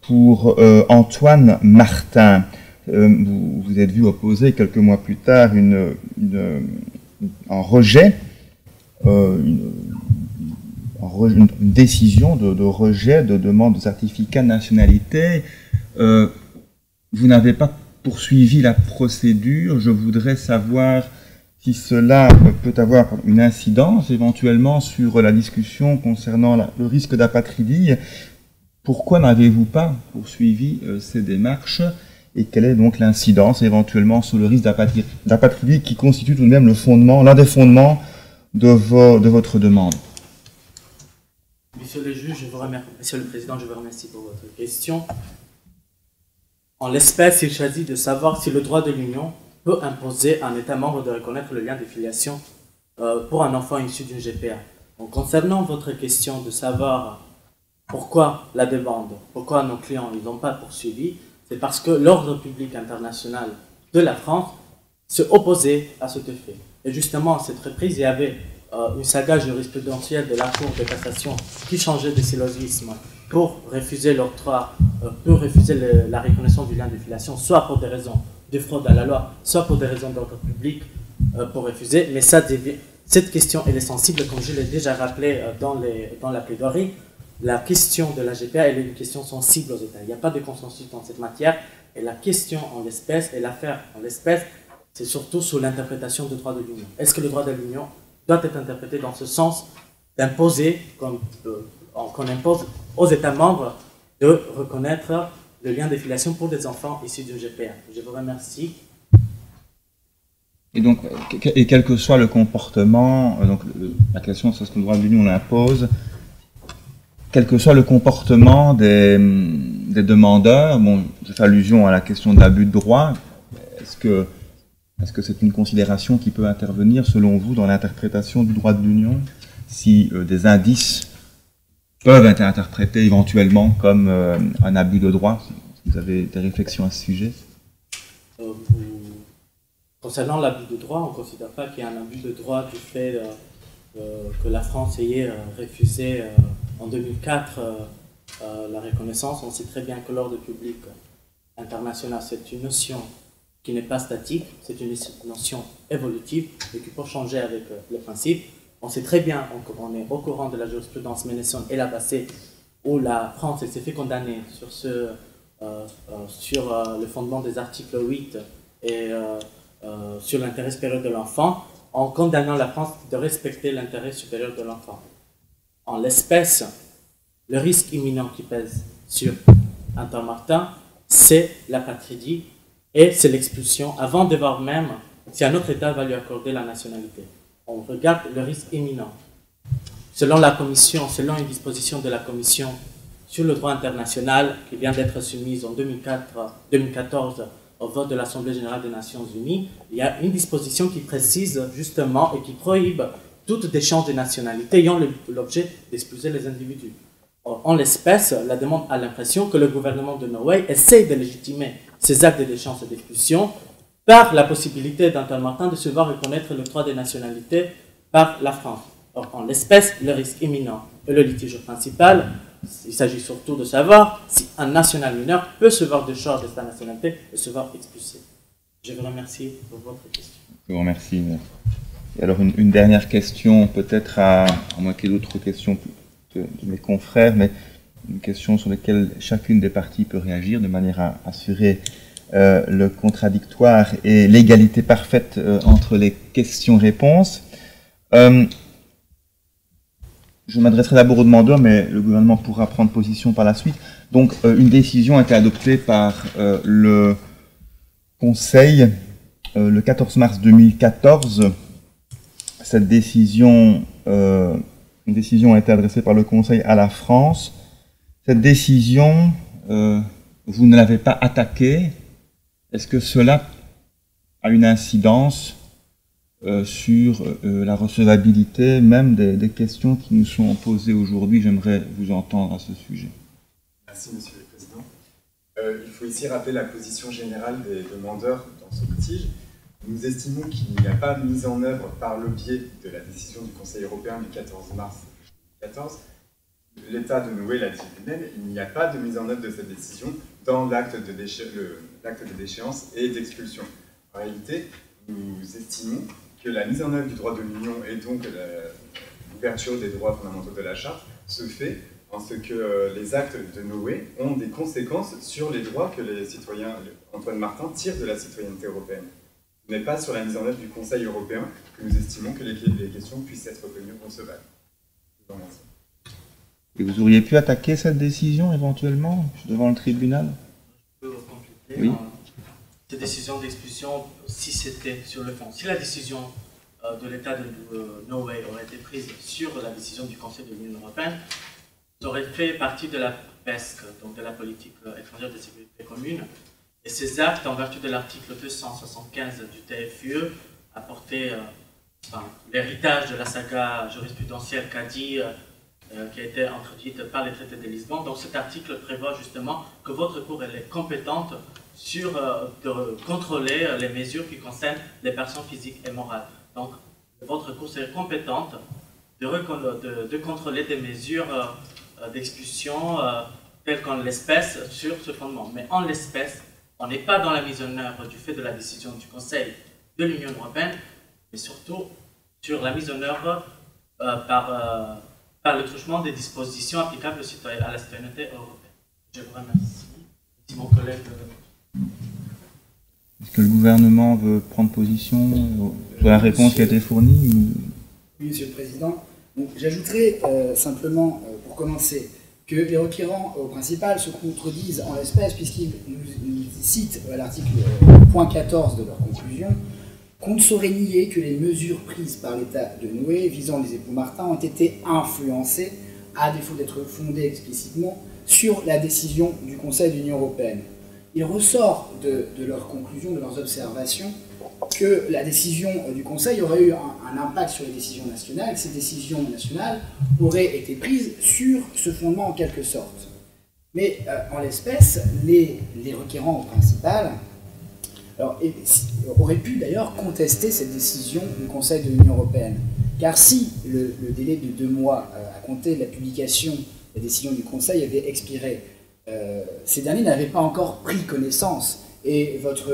pour Antoine Martin. Vous êtes vu opposer quelques mois plus tard un rejet, une décision de rejet de demande de certificat de nationalité. Vous n'avez pas poursuivi la procédure. Je voudrais savoir si cela peut avoir une incidence éventuellement sur la discussion concernant le risque d'apatridie. Pourquoi n'avez-vous pas poursuivi ces démarches et quelle est donc l'incidence éventuellement sur le risque d'apatridie qui constitue tout de même l'un des fondements de votre demande? Monsieur le juge, Monsieur le Président, je vous remercie pour votre question. En l'espèce, il s'agit de savoir si le droit de l'Union peut imposer à un État membre de reconnaître le lien de filiation pour un enfant issu d'une GPA. Donc, concernant votre question de savoir pourquoi la demande, pourquoi nos clients n'ont pas poursuivi, c'est parce que l'ordre public international de la France se opposait à ce fait. Et justement, à cette reprise, il y avait une saga jurisprudentielle de la Cour de cassation qui changeait de syllogisme pour refuser l'octroi, pour refuser la reconnaissance du lien de filiation, soit pour des raisons de fraude à la loi, soit pour des raisons d'ordre public, pour refuser. Mais cette question, elle est sensible, comme je l'ai déjà rappelé dans la plaidoirie. La question de la GPA, elle est une question sensible aux États. Il n'y a pas de consensus dans cette matière. Et la question en l'espèce, et l'affaire en l'espèce, c'est surtout sur l'interprétation du droit de l'Union. Est-ce que le droit de l'Union doit être interprété dans ce sens d'imposer, comme qu'on impose aux États membres de reconnaître le lien de filiation pour des enfants issus du GPA. Je vous remercie. Et donc, quel que soit le comportement, donc la question c'est ce que le droit de l'Union l'impose, quel que soit le comportement des demandeurs, bon, je fais allusion à la question de l'abus de droit, est-ce que c'est une considération qui peut intervenir, selon vous, dans l'interprétation du droit de l'Union, si des indices peuvent être interprétés éventuellement comme un abus de droit? Vous avez des réflexions à ce sujet? Concernant l'abus de droit, on ne considère pas qu'il y a un abus de droit du fait que la France ait refusé en 2004 la reconnaissance. On sait très bien que l'ordre public international, c'est une notion qui n'est pas statique, c'est une notion évolutive et qui peut changer avec le principe. On sait très bien, on est au courant de la jurisprudence Ménesson et la passée, où la France s'est fait condamner sur le fondement des articles 8 et sur l'intérêt supérieur de l'enfant, en condamnant la France de respecter l'intérêt supérieur de l'enfant. En l'espèce, le risque imminent qui pèse sur Antoine Martin, c'est l'apatridie et c'est l'expulsion, avant de voir même si un autre État va lui accorder la nationalité. On regarde le risque imminent. Selon la Commission, selon une disposition de la Commission sur le droit international qui vient d'être soumise en 2014 au vote de l'Assemblée générale des Nations unies, il y a une disposition qui précise justement et qui prohibe toute échange de nationalités ayant l'objet d'expulser les individus. En l'espèce, la demande a l'impression que le gouvernement de Norvège essaie de légitimer ces actes d'échange et d'expulsion par la possibilité d'Antoine Martin de se voir reconnaître le droit des nationalités par la France. Or, en l'espèce, le risque imminent et le litige principal, il s'agit surtout de savoir si un national mineur peut se voir décharger de sa nationalité et se voir expulsé. Je vous remercie pour votre question. Je vous remercie. Et alors, une dernière question, peut-être à moins qu'il y ait d'autres questions de mes confrères, mais une question sur laquelle chacune des parties peut réagir de manière à assurer le contradictoire et l'égalité parfaite entre les questions-réponses. Je m'adresserai d'abord aux demandeurs, mais le gouvernement pourra prendre position par la suite. Donc, une décision a été adoptée par le Conseil le 14 mars 2014. Cette décision, une décision a été adressée par le Conseil à la France. Cette décision, vous ne l'avez pas attaquée. Est-ce que cela a une incidence sur la recevabilité même des questions qui nous sont posées aujourd'hui? J'aimerais vous entendre à ce sujet. Merci, Monsieur le Président. Il faut ici rappeler la position générale des demandeurs dans ce litige. Nous estimons qu'il n'y a pas de mise en œuvre par le biais de la décision du Conseil européen du 14 mars 2014. L'État de Noé l'a dit lui-même, il n'y a pas de mise en œuvre de cette décision dans l'acte de déchéance et d'expulsion. En réalité, nous estimons que la mise en œuvre du droit de l'Union et donc l'ouverture des droits fondamentaux de la Charte se fait en ce que les actes de Noé ont des conséquences sur les droits que les citoyens, Antoine Martin, tire de la citoyenneté européenne. Ce n'est pas sur la mise en œuvre du Conseil européen que nous estimons que les questions puissent être reconnues recevables. Je vous remercie. Et vous auriez pu attaquer cette décision éventuellement devant le tribunal? Je peux vous compléter. Oui. Cette décision d'expulsion, si c'était sur le fond, si la décision de l'État de Norvège aurait été prise sur la décision du Conseil de l'Union européenne, ça aurait fait partie de la PESC, donc de la politique étrangère de sécurité commune. Et ces actes, en vertu de l'article 275 du TFUE, apportaient l'héritage de la saga jurisprudentielle qui a été introduite par les traités de Lisbonne. Donc cet article prévoit justement que votre Cour elle est compétente de contrôler les mesures qui concernent les personnes physiques et morales. Donc votre Cour est compétente de contrôler des mesures d'expulsion telles qu'en l'espèce sur ce fondement. Mais en l'espèce, on n'est pas dans la mise en œuvre du fait de la décision du Conseil de l'Union européenne, mais surtout sur la mise en œuvre par le truchement des dispositions applicables à la citoyenneté européenne. Je vous remercie. Si mon collègue... Est-ce que le gouvernement veut prendre position sur la réponse qui a été fournie ou... Oui, Monsieur le Président. J'ajouterai simplement, pour pour commencer, que les requérants au principal se contredisent en l'espèce, puisqu'ils nous citent à l'article point 14 de leur conclusion qu'on ne saurait nier que les mesures prises par l'État de Noé visant les époux Martin ont été influencées, à défaut d'être fondées explicitement, sur la décision du Conseil de l'Union européenne. Il ressort de leurs conclusions, de leurs observations, que la décision du Conseil aurait eu un impact sur les décisions nationales, que ces décisions nationales auraient été prises sur ce fondement en quelque sorte. Mais en l'espèce, les requérants au principal auraient pu d'ailleurs contester cette décision du Conseil de l'Union européenne. Car si le délai de 2 mois à compter de la publication de la décision du Conseil avait expiré, ces derniers n'avaient pas encore pris connaissance. Et votre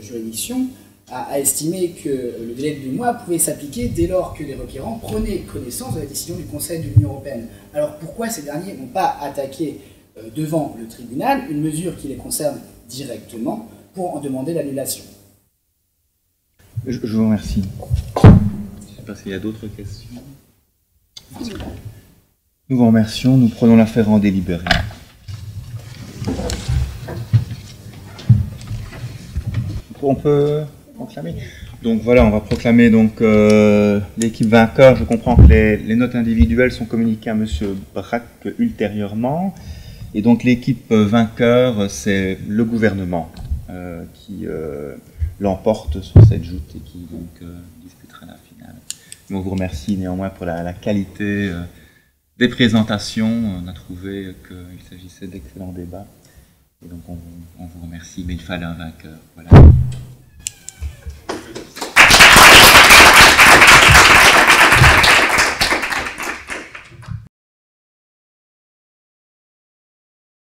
juridiction a estimé que le délai de 2 mois pouvait s'appliquer dès lors que les requérants prenaient connaissance de la décision du Conseil de l'Union européenne. Alors pourquoi ces derniers n'ont pas attaqué devant le tribunal une mesure qui les concerne directement pour en demander l'annulation? Je vous remercie. Je ne sais pas s'il y a d'autres questions. Nous vous remercions. Nous prenons l'affaire en délibéré. On peut proclamer. Donc voilà, on va proclamer donc l'équipe vainqueur. Je comprends que les notes individuelles sont communiquées à M. Braque ultérieurement. Et donc l'équipe vainqueur, c'est le gouvernement qui l'emporte sur cette joute et qui donc disputera la finale. On vous remercie néanmoins pour la qualité des présentations. On a trouvé qu'il s'agissait d'excellents débats. Et donc on vous remercie, mais il fallait un vainqueur. Voilà.